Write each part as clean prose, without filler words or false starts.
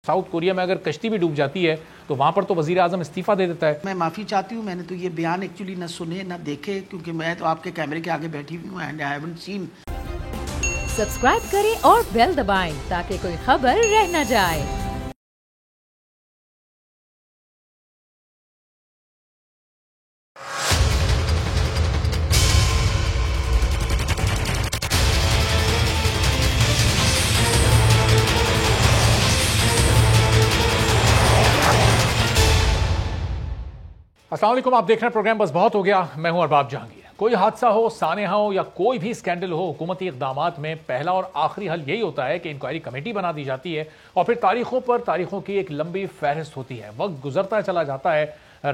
South Korea میں اگر کشتی بھی ڈوب جاتی ہے تو وہاں پر تو وزیر اعظم استعفیٰ دے دیتا ہے۔ میں معافی چاہتی ہوں، میں نے تو یہ بیان ایکچولی نہ سنے نہ دیکھے، کیونکہ میں تو آپ کے کیمرے کے آگے بیٹھی ہوئی ہوں and I haven't seen. Subscribe کریں اور بیل دبائیں تاکہ کوئی خبر رہ نہ جائے۔ السلام علیکم، آپ دیکھ رہے ہیں پروگرام بس بہت ہو گیا۔ میں ہوں ارباب جہانگیر۔ کوئی حادثہ ہو، سانحہ ہو یا کوئی بھی اسکینڈل ہو، حکومتی اقدامات میں پہلا اور آخری حل یہی ہوتا ہے کہ انکوائری کمیٹی بنا دی جاتی ہے اور پھر تاریخوں کی ایک لمبی فہرست ہوتی ہے۔ وقت گزرتا چلا جاتا ہے،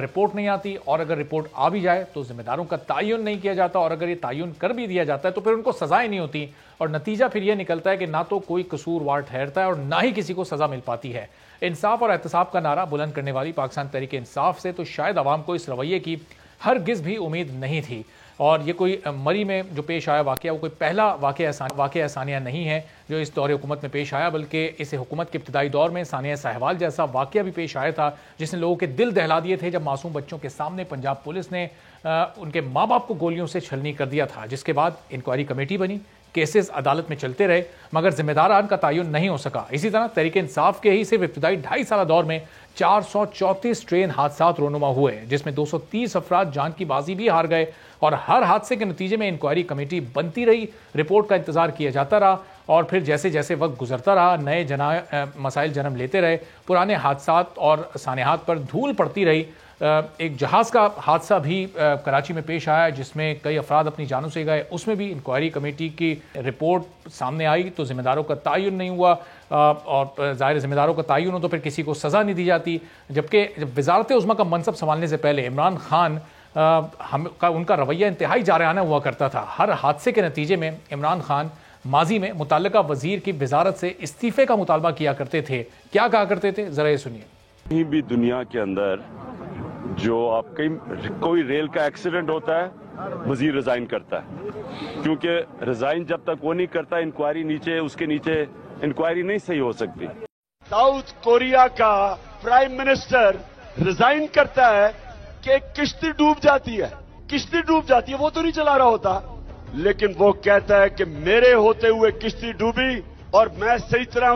رپورٹ نہیں آتی، اور اگر رپورٹ آ بھی جائے تو ذمہ داروں کا تعین نہیں کیا جاتا، اور اگر یہ تعین کر بھی دیا جاتا ہے تو پھر ان کو سزائیں نہیں ہوتی، اور نتیجہ پھر یہ نکلتا ہے کہ نہ تو کوئی قصوروار ٹھہرتا ہے اور نہ ہی کسی کو سزا مل پاتی ہے۔ انصاف اور احتساب کا نعرہ بلند کرنے والی پاکستان تحریک انصاف سے تو شاید عوام کو اس رویے کی ہرگز بھی امید نہیں تھی، اور یہ کوئی مری میں جو پیش آیا واقعہ وہ کوئی پہلا واقعہ ثانیہ نہیں ہے جو اس دور حکومت میں پیش آیا، بلکہ اس حکومت کے ابتدائی دور میں ثانیہ سہوال جیسا واقعہ بھی پیش آیا تھا جس نے لوگوں کے دل دہلا دیے تھے، جب معصوم بچوں کے سامنے پنجاب پولیس نے ان کے ماں باپ کو گولیوں سے چھلنی کر دیا تھا، جس کے بعد انکوائری کمیٹی بنی، کیسز عدالت میں چلتے رہے، مگر ذمہ داران کا تعین نہیں ہو سکا۔ اسی طرح تحریک انصاف کے ہی صرف ابتدائی 2.5 سالہ دور میں 434 ٹرین حادثات رونما ہوئے، جس میں 230 افراد جان کی بازی بھی ہار گئے، اور ہر حادثے کے نتیجے میں انکوائری کمیٹی بنتی رہی، رپورٹ کا انتظار کیا جاتا رہا، اور پھر جیسے جیسے وقت گزرتا رہا نئے مسائل جنم لیتے رہے، پرانے حادثات اور سانحات پر دھول پڑتی رہی۔ ایک جہاز کا حادثہ بھی کراچی میں پیش آیا جس میں کئی افراد اپنی جانوں سے گئے، اس میں بھی انکوائری کمیٹی کی رپورٹ سامنے آئی تو ذمہ داروں کا تعین نہیں ہوا، اور ظاہر ذمہ داروں کا تعین ہو تو پھر کسی کو سزا نہیں دی جاتی، جبکہ وزارت عظمیٰ کا منصب سنبھالنے سے پہلے عمران خان ان کا رویہ انتہائی جارحانہ ہوا کرتا تھا۔ ہر حادثے کے نتیجے میں عمران خان ماضی میں متعلقہ وزیر کی وزارت سے استعفے کا مطالبہ کیا کرتے تھے۔ کیا کہا کرتے تھے، ذرا یہ سنیے۔ کہیں بھی دنیا کے اندر جو آپ کوئی ریل کا ایکسیڈنٹ ہوتا ہے، وزیر ریزائن کرتا ہے، کیونکہ ریزائن جب تک وہ نہیں کرتا انکوائری اس کے نیچے انکوائری نہیں صحیح ہو سکتی۔ ساؤتھ کوریا کا پرائم منسٹر ریزائن کرتا ہے کہ کشتی ڈوب جاتی ہے، وہ تو نہیں چلا رہا ہوتا، لیکن وہ کہتا ہے کہ میرے ہوتے ہوئے کشتی ڈوبی اور میں صحیح طرح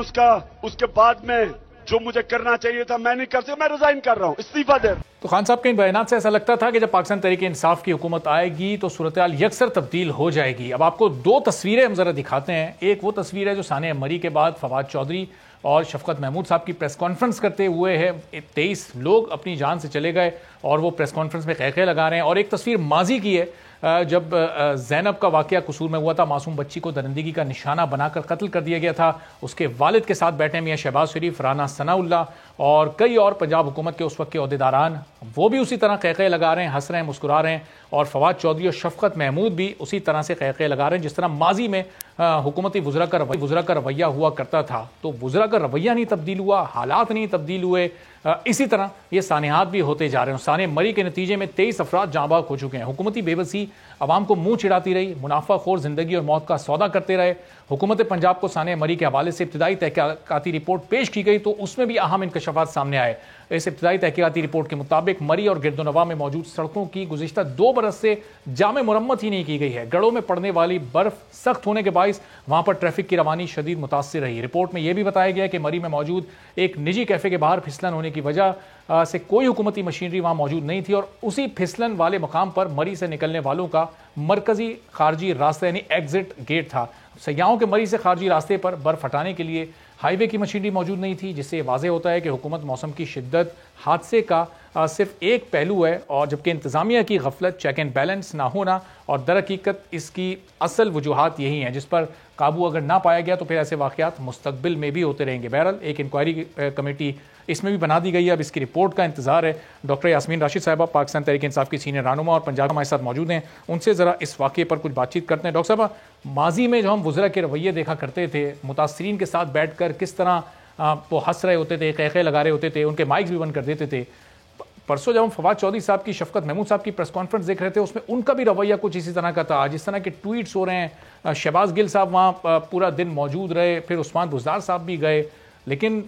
اس کے بعد میں جو مجھے کرنا چاہیے تھا میں نہیں کر سکتا، میں ریزائن کر رہا ہوں، استعفیٰ دے۔ تو خان صاحب کے ان بیانات سے ایسا لگتا تھا کہ جب پاکستان تحریک انصاف کی حکومت آئے گی تو صورتحال یکسر تبدیل ہو جائے گی۔ اب آپ کو 2 تصویریں ہم ذرا دکھاتے ہیں۔ ایک وہ تصویر ہے جو ثانیہ مری کے بعد فواد چودھری اور شفقت محمود صاحب کی پریس کانفرنس کرتے ہوئے ہے، 23 لوگ اپنی جان سے چلے گئے اور وہ پریس کانفرنس میں قہقہے لگا رہے ہیں، اور ایک تصویر ماضی کی ہے جب زینب کا واقعہ قصور میں ہوا تھا، معصوم بچی کو درندگی کا نشانہ بنا کر قتل کر دیا گیا تھا، اس کے والد کے ساتھ بیٹھے میاں شہباز شریف، رانا ثناء اللہ اور کئی اور پنجاب حکومت کے اس وقت کے عہدیداران، وہ بھی اسی طرح قہقہے لگا رہے ہیں، ہنس رہے ہیں، مسکرا رہے ہیں، اور فواد چودھری اور شفقت محمود بھی اسی طرح سے قہقہے لگا رہے ہیں جس طرح ماضی میں حکومتی وزراء کا رویہ ہوا کرتا تھا۔ تو وزراء کا رویہ نہیں تبدیل ہوا، حالات نہیں تبدیل ہوئے، اسی طرح یہ سانحات بھی ہوتے جا رہے ہیں۔ ثانیہ مری کے نتیجے میں 23 افراد جاں بحق ہو چکے ہیں۔ حکومتی بے بسی عوام کو منہ چڑھاتی رہی، منافع خور زندگی اور موت کا سودا کرتے رہے۔ حکومت پنجاب کو ثانیہ مری کے حوالے سے ابتدائی تحقیقاتی رپورٹ پیش کی گئی تو اس میں بھی اہم انکشافات سامنے آئے۔ اس ابتدائی تحقیقاتی رپورٹ کے مطابق مری اور گرد و نواح میں موجود سڑکوں کی گزشتہ 2 برس سے جامع مرمت ہی نہیں کی گئی ہے۔ گڑھوں میں پڑنے والی برف سخت ہونے کے باعث وہاں پر ٹریفک کی روانی شدید متاثر رہی۔ رپورٹ میں یہ بھی بتایا گیا کہ مری میں موجود ایک نجی کیفے کے باہر پھسلن ہونے کی وجہ سے کوئی حکومتی مشینری وہاں موجود نہیں تھی، اور اسی پھسلن والے مقام پر مری سے نکلنے والوں کا مرکزی خارجی راستہ یعنی ایگزٹ گیٹ تھا۔ سیاحوں کے مری سے خارجی راستے پر برف ہٹانے کے لیے ہائی وے کی مشینری موجود نہیں تھی، جس سے یہ واضح ہوتا ہے کہ حکومت موسم کی شدت حادثے کا صرف ایک پہلو ہے، اور جبکہ انتظامیہ کی غفلت، چیک اینڈ بیلنس نہ ہونا، اور در حقیقت اس کی اصل وجوہات یہی ہیں جس پر قابو اگر نہ پایا گیا تو پھر ایسے واقعات مستقبل میں بھی ہوتے رہیں گے۔ بہرحال ایک انکوائری کمیٹی اس میں بھی بنا دی گئی ہے، اب اس کی رپورٹ کا انتظار ہے۔ ڈاکٹر یاسمین راشد صاحبہ پاکستان تحریک انصاف کی سینئر رہنما اور پنجاب ہمارے ساتھ موجود ہیں، ان سے ذرا اس واقعے پر کچھ بات چیت کرتے ہیں۔ ڈاکٹر صاحبہ، ماضی میں جو ہم وزراء کے رویے دیکھا کرتے تھے، متاثرین کے ساتھ بیٹھ کر کس طرح وہ ہنس رہے ہوتے تھے، قہقہے لگا رہے ہوتے تھے، ان کے مائکس بھی بند کر دیتے تھے، پرسوں جب ہم فواد چودھری صاحب کی، شفقت محمود صاحب کی پریس کانفرنس دیکھ رہے تھے، اس میں ان کا بھی رویہ کچھ اسی طرح کا تھا، جس طرح کے ٹویٹس ہو رہے ہیں۔ شہباز گل صاحب وہاں پورا دن موجود رہے، پھر عثمان بزدار صاحب بھی گئے، لیکن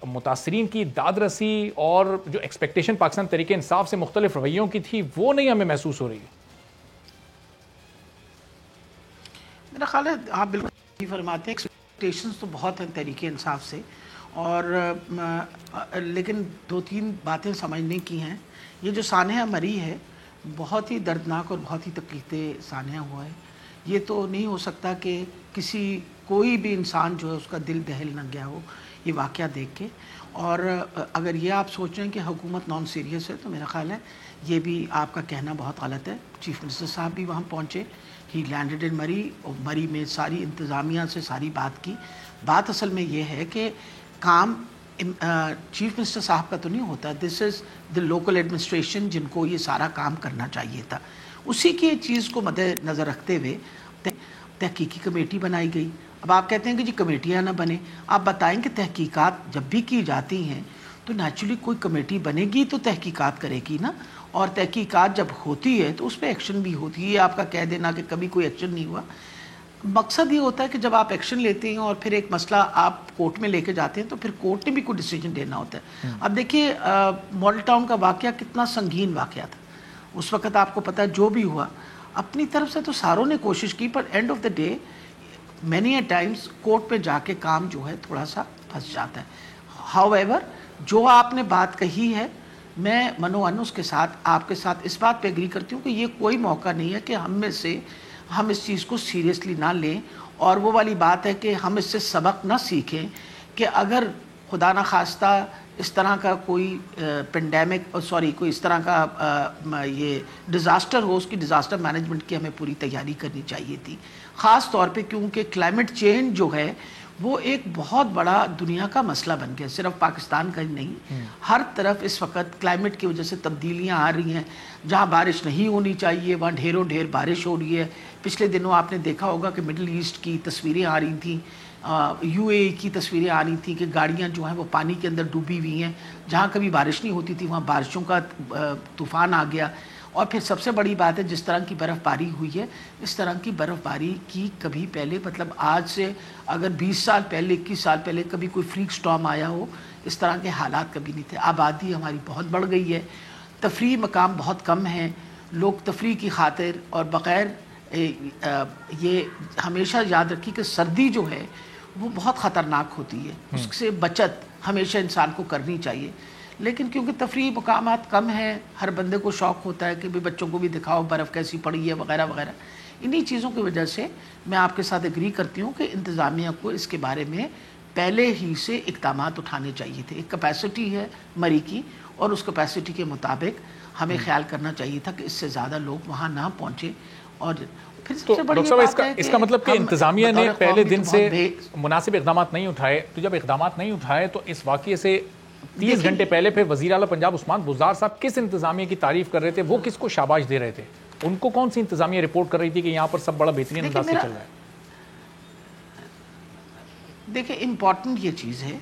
متاثرین کی داد رسی اور جو ایکسپیکٹیشن پاکستان تحریک انصاف سے مختلف رویوں کی تھی وہ نہیں ہمیں محسوس ہو رہی ہے. میرا خیال ہے آپ بالکل فرماتے ہیں, ایکسپیکٹیشنز تو بہت ہیں تحریک انصاف سے, اور لیکن 2-3 باتیں سمجھنے کی ہیں. یہ جو سانحہ مری ہے بہت ہی دردناک اور بہت ہی تکلیف دہ سانحہ ہوا ہے. یہ تو نہیں ہو سکتا کہ کوئی بھی انسان جو ہے اس کا دل دہل نہ گیا ہو یہ واقعہ دیکھ کے. اور اگر یہ آپ سوچ رہے ہیں کہ حکومت نان سیریس ہے تو میرا خیال ہے یہ بھی آپ کا کہنا بہت غلط ہے. چیف منسٹر صاحب بھی وہاں پہنچے, ہی لینڈڈ ان مری, اور مری میں ساری انتظامیہ سے ساری بات کی. بات اصل میں یہ ہے کہ کام چیف منسٹر صاحب کا تو نہیں ہوتا, دس از دی لوکل ایڈمنسٹریشن جن کو یہ سارا کام کرنا چاہیے تھا. اسی کی چیز کو مد نظر رکھتے ہوئے تحقیقی کمیٹی بنائی گئی. اب آپ کہتے ہیں کہ جی کمیٹیاں نہ بنے, آپ بتائیں کہ تحقیقات جب بھی کی جاتی ہیں تو نیچرلی کوئی کمیٹی بنے گی تو تحقیقات کرے گی نا, اور تحقیقات جب ہوتی ہے تو اس پہ ایکشن بھی ہوتی ہے. یہ آپ کا کہہ دینا کہ کبھی کوئی ایکشن نہیں ہوا, مقصد یہ ہوتا ہے کہ جب آپ ایکشن لیتے ہیں اور پھر ایک مسئلہ آپ کورٹ میں لے کے جاتے ہیں تو پھر کورٹ نے بھی کوئی ڈیسیجن دینا ہوتا ہے. اب دیکھیے ماڈل ٹاؤن کا واقعہ کتنا سنگین واقعہ تھا اس وقت, آپ کو پتہ ہے جو بھی ہوا اپنی طرف سے تو ساروں نے کوشش کی, پر end of the day many a times court پہ جا کے کام جو ہے تھوڑا سا پھنس جاتا ہے. ہاؤ ایور جو آپ نے بات کہی ہے میں منو انس کے ساتھ آپ کے ساتھ اس بات پہ ایگری کرتی ہوں کہ یہ کوئی موقع نہیں ہے کہ ہم اس چیز کو سیریسلی نہ لیں, اور وہ والی بات ہے کہ ہم اس سے سبق نہ سیکھیں کہ اگر خدا نخواستہ اس طرح کا کوئی پینڈیمک کوئی اس طرح کا یہ ڈیزاسٹر ہو, اس کی ڈیزاسٹر مینجمنٹ کی ہمیں پوری تیاری کرنی چاہیے تھی. خاص طور پہ کیونکہ کلائمیٹ چینج جو ہے وہ ایک بہت بڑا دنیا کا مسئلہ بن گیا, صرف پاکستان کا ہی نہیں, ہر طرف اس وقت کلائمیٹ کی وجہ سے تبدیلیاں آ رہی ہیں. جہاں بارش نہیں ہونی چاہیے وہاں ڈھیروں ڈھیر بارش ہو رہی ہے. پچھلے دنوں آپ نے دیکھا ہوگا کہ مڈل ایسٹ کی تصویریں آ رہی تھیں, یو اے ای کی تصویریں آ رہی تھیں کہ گاڑیاں جو ہیں وہ پانی کے اندر ڈوبی ہوئی ہیں. جہاں کبھی بارش نہیں ہوتی تھی وہاں بارشوں کا طوفان آ گیا. اور پھر سب سے بڑی بات ہے جس طرح کی برف باری ہوئی ہے, اس طرح کی برف باری کی کبھی پہلے, مطلب آج سے اگر 20 سال پہلے 21 سال پہلے کبھی کوئی فریک سٹارم آیا ہو اس طرح کے حالات کبھی نہیں تھے. آبادی ہماری بہت بڑھ گئی ہے, تفریح مقام بہت کم ہیں, لوگ تفریح کی خاطر اور بغیر یہ ہمیشہ یاد رکھی کہ سردی جو ہے وہ بہت خطرناک ہوتی ہے, اس سے بچت ہمیشہ انسان کو کرنی چاہیے. لیکن کیونکہ تفریح مقامات کم ہیں, ہر بندے کو شوق ہوتا ہے کہ بھی بچوں کو بھی دکھاؤ برف کیسی پڑی ہے وغیرہ وغیرہ. انہی چیزوں کی وجہ سے میں آپ کے ساتھ ایگری کرتی ہوں کہ انتظامیہ کو اس کے بارے میں پہلے ہی سے اقدامات اٹھانے چاہیے تھے. ایک کیپیسٹی ہے مری کی, اور اس کیپیسٹی کے مطابق ہمیں خیال کرنا چاہیے تھا کہ اس سے زیادہ لوگ وہاں نہ پہنچے. اور پھر سب سے بڑی بات ہے اس کا مطلب کہ انتظامیہ نے پہلے دن سے مناسب اقدامات نہیں اٹھائے, تو جب اقدامات نہیں اٹھائے تو اس واقعے سے 30 گھنٹے پہلے پھر وزیر اعلیٰ پنجاب عثمان بزدار صاحب کس انتظامیہ کی تعریف کر رہے تھے, وہ کس کو شاباش دے رہے تھے, ان کو کون سی انتظامیہ رپورٹ کر رہی تھی کہ یہاں پر سب بڑا بہترین انداز سے چل رہا ہے؟ دیکھیں امپورٹنٹ یہ چیز ہے,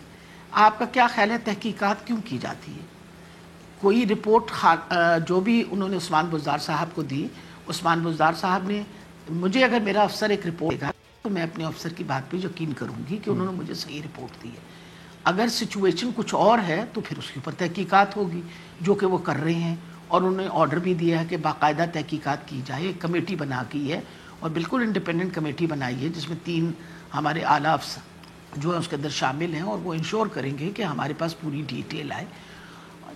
آپ کا کیا خیال ہے تحقیقات کیوں کی جاتی ہے؟ کوئی رپورٹ جو بھی انہوں نے عثمان بزدار صاحب کو دی, عثمان بزدار صاحب نے, مجھے اگر میرا افسر ایک رپورٹ دے گا تو میں اپنے افسر کی بات پہ یقین کروں گی کہ انہوں نے مجھے صحیح رپورٹ دی ہے. اگر سچویشن کچھ اور ہے تو پھر اس کے اوپر تحقیقات ہوگی, جو کہ وہ کر رہے ہیں, اور انہوں نے آرڈر بھی دیا ہے کہ باقاعدہ تحقیقات کی جائے. ایک کمیٹی بنا کی ہے, اور بالکل انڈیپینڈنٹ کمیٹی بنائی ہے جس میں 3 ہمارے اعلیٰ افسر جو ہیں اس کے اندر شامل ہیں, اور وہ انشور کریں گے کہ ہمارے پاس پوری ڈیٹیل آئے.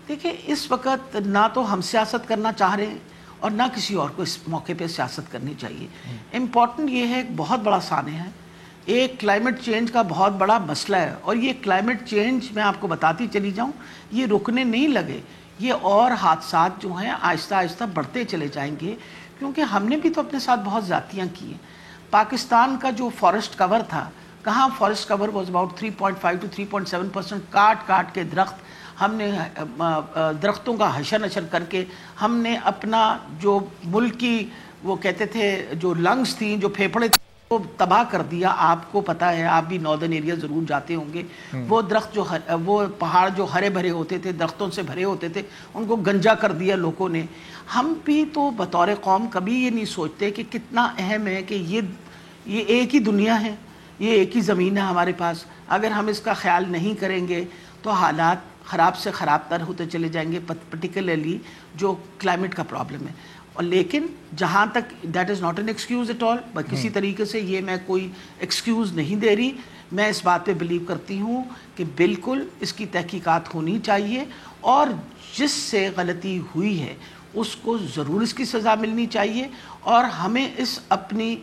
دیکھیں اس وقت نہ تو ہم سیاست کرنا چاہ رہے ہیں اور نہ کسی اور کو اس موقع پہ سیاست کرنی چاہیے. امپورٹنٹ یہ ہے, ایک بہت بڑا سانحہ ہے, ایک کلائمیٹ چینج کا بہت بڑا مسئلہ ہے, اور یہ کلائمیٹ چینج میں آپ کو بتاتی چلی جاؤں یہ رکنے نہیں لگے, یہ اور حادثات جو ہیں آہستہ آہستہ بڑھتے چلے جائیں گے, کیونکہ ہم نے بھی تو اپنے ساتھ بہت زیادتیاں کی ہیں. پاکستان کا جو فارسٹ کور تھا, کہاں forest cover was about 3.5 to 3.7%, کاٹ کاٹ کے درخت, ہم نے درختوں کا حشر نشر کر کے ہم نے اپنا جو ملک کی وہ کہتے تھے جو لنگس تھیں, جو پھیپھڑے تھے, وہ تباہ کر دیا. آپ کو پتہ ہے, آپ بھی ناردرن ایریا ضرور جاتے ہوں گے, وہ درخت جو وہ پہاڑ جو ہرے بھرے ہوتے تھے, درختوں سے بھرے ہوتے تھے, ان کو گنجا کر دیا لوگوں نے. ہم بھی تو بطور قوم کبھی یہ نہیں سوچتے کہ کتنا اہم ہے کہ یہ ایک ہی دنیا ہے, یہ ایک ہی زمین ہے ہمارے پاس. اگر ہم اس کا خیال نہیں کریں گے تو حالات خراب سے خراب تر ہوتے چلے جائیں گے, پرٹیکولرلی جو کلائمیٹ کا پرابلم ہے. اور لیکن جہاں تک that is not an excuse at all, کسی طریقے سے یہ میں کوئی ایکسکیوز نہیں دے رہی. میں اس بات پہ بلیو کرتی ہوں کہ بالکل اس کی تحقیقات ہونی چاہیے, اور جس سے غلطی ہوئی ہے اس کو ضرور اس کی سزا ملنی چاہیے, اور ہمیں اس اپنی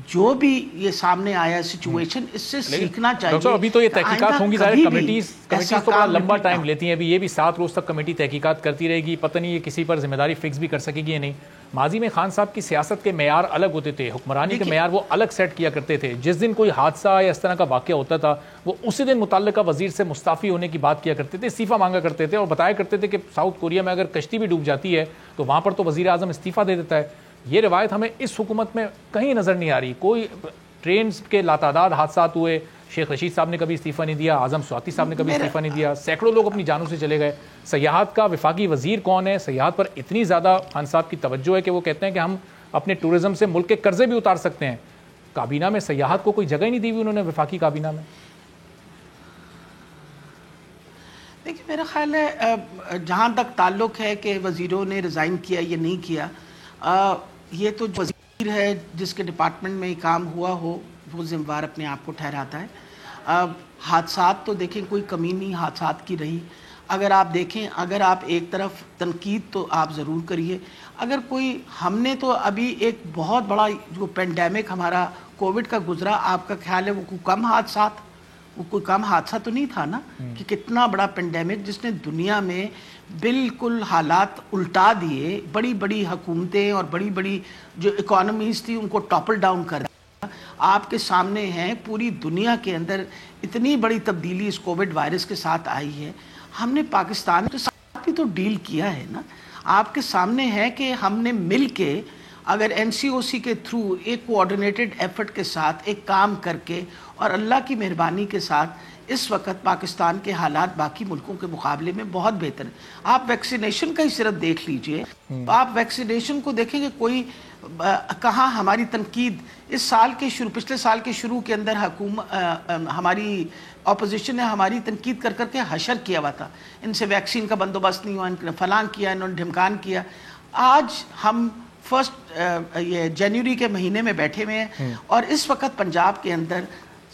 جو بھی یہ سامنے آیا سچویشن اس سے سیکھنا چاہیے. ڈاکٹر صاحب ابھی تو یہ تحقیقات ہوں گی, ظاہر کمیٹیز تو بڑا لمبا ٹائم لیتی ہیں, ابھی یہ بھی 7 روز تک کمیٹی تحقیقات کرتی رہے گی, پتہ نہیں یہ کسی پر ذمہ داری فکس بھی کر سکے گی یا نہیں. ماضی میں خان صاحب کی سیاست کے معیار الگ ہوتے تھے, حکمرانی کے معیار وہ الگ سیٹ کیا کرتے تھے. جس دن کوئی حادثہ یا اس طرح کا واقعہ ہوتا تھا وہ اسی دن متعلقہ وزیر سے مستعفی ہونے کی بات کیا کرتے تھے, استعفیٰ مانگا کرتے تھے, اور بتایا کرتے تھے کہ ساؤتھ کوریا میں اگر کشتی بھی ڈوب جاتی ہے تو وہاں پر تو وزیر اعظم استعفیٰ دے دیتا ہے. یہ روایت ہمیں اس حکومت میں کہیں نظر نہیں آ رہی. کوئی ٹرینز کے لاتعداد حادثات ہوئے, شیخ رشید صاحب نے کبھی استعفیٰ نہیں دیا, اعظم سواتی صاحب نے کبھی استعفیٰ نہیں دیا, سینکڑوں لوگ اپنی جانوں سے چلے گئے. سیاحت کا وفاقی وزیر کون ہے؟ سیاحت پر اتنی زیادہ خان صاحب کی توجہ ہے کہ وہ کہتے ہیں کہ ہم اپنے ٹورزم سے ملک کے قرضے بھی اتار سکتے ہیں. کابینہ میں سیاحت کو کوئی جگہ ہی نہیں دی ہوئی انہوں نے وفاقی کابینہ میں. دیکھیے میرا خیال ہے جہاں تک تعلق ہے کہ وزیروں نے ریزائن کیا یا نہیں کیا, یہ تو وزیر ہے جس کے ڈپارٹمنٹ میں کام ہوا ہو وہ ذمہ دار اپنے آپ کو ٹھہراتا ہے. حادثات تو دیکھیں کوئی کمی نہیں حادثات کی رہی. اگر آپ دیکھیں, اگر آپ ایک طرف تنقید تو آپ ضرور کریے, اگر کوئی ہم نے تو ابھی ایک بہت بڑا جو پینڈیمک ہمارا کووڈ کا گزرا, آپ کا خیال ہے وہ کوئی کم حادثہ تو نہیں تھا نا, کہ کتنا بڑا پینڈیمک جس نے دنیا میں بالکل حالات الٹا دیے, بڑی بڑی حکومتیں اور بڑی بڑی جو اکانومیز تھی ان کو ٹاپل ڈاؤن کر دیا. آپ کے سامنے ہیں پوری دنیا کے اندر اتنی بڑی تبدیلی اس کووڈ وائرس کے ساتھ آئی ہے. ہم نے پاکستان کے ساتھ بھی تو ڈیل کیا ہے نا. آپ کے سامنے ہے کہ ہم نے مل کے اگر این سی او سی کے تھرو ایک کوآرڈینیٹڈ ایفرٹ کے ساتھ ایک کام کر کے, اور اللہ کی مہربانی کے ساتھ اس وقت پاکستان کے حالات باقی ملکوں کے مقابلے میں بہت بہتر ہیں. آپ ویکسینیشن کا ہی صرف دیکھ لیجئے, آپ ویکسینیشن کو دیکھیں کہ کوئی کہاں ہماری تنقید اس سال کے پچھلے سال کے شروع کے اندر ہماری اپوزیشن نے ہماری تنقید کر کے حشر کیا ہوا تھا, ان سے ویکسین کا بندوبست نہیں ہوا, ان نے فلاں کیا, انہوں نے ڈھمکان کیا. آج ہم یہ جنوری کے مہینے میں بیٹھے ہوئے ہیں, اور اس وقت پنجاب کے اندر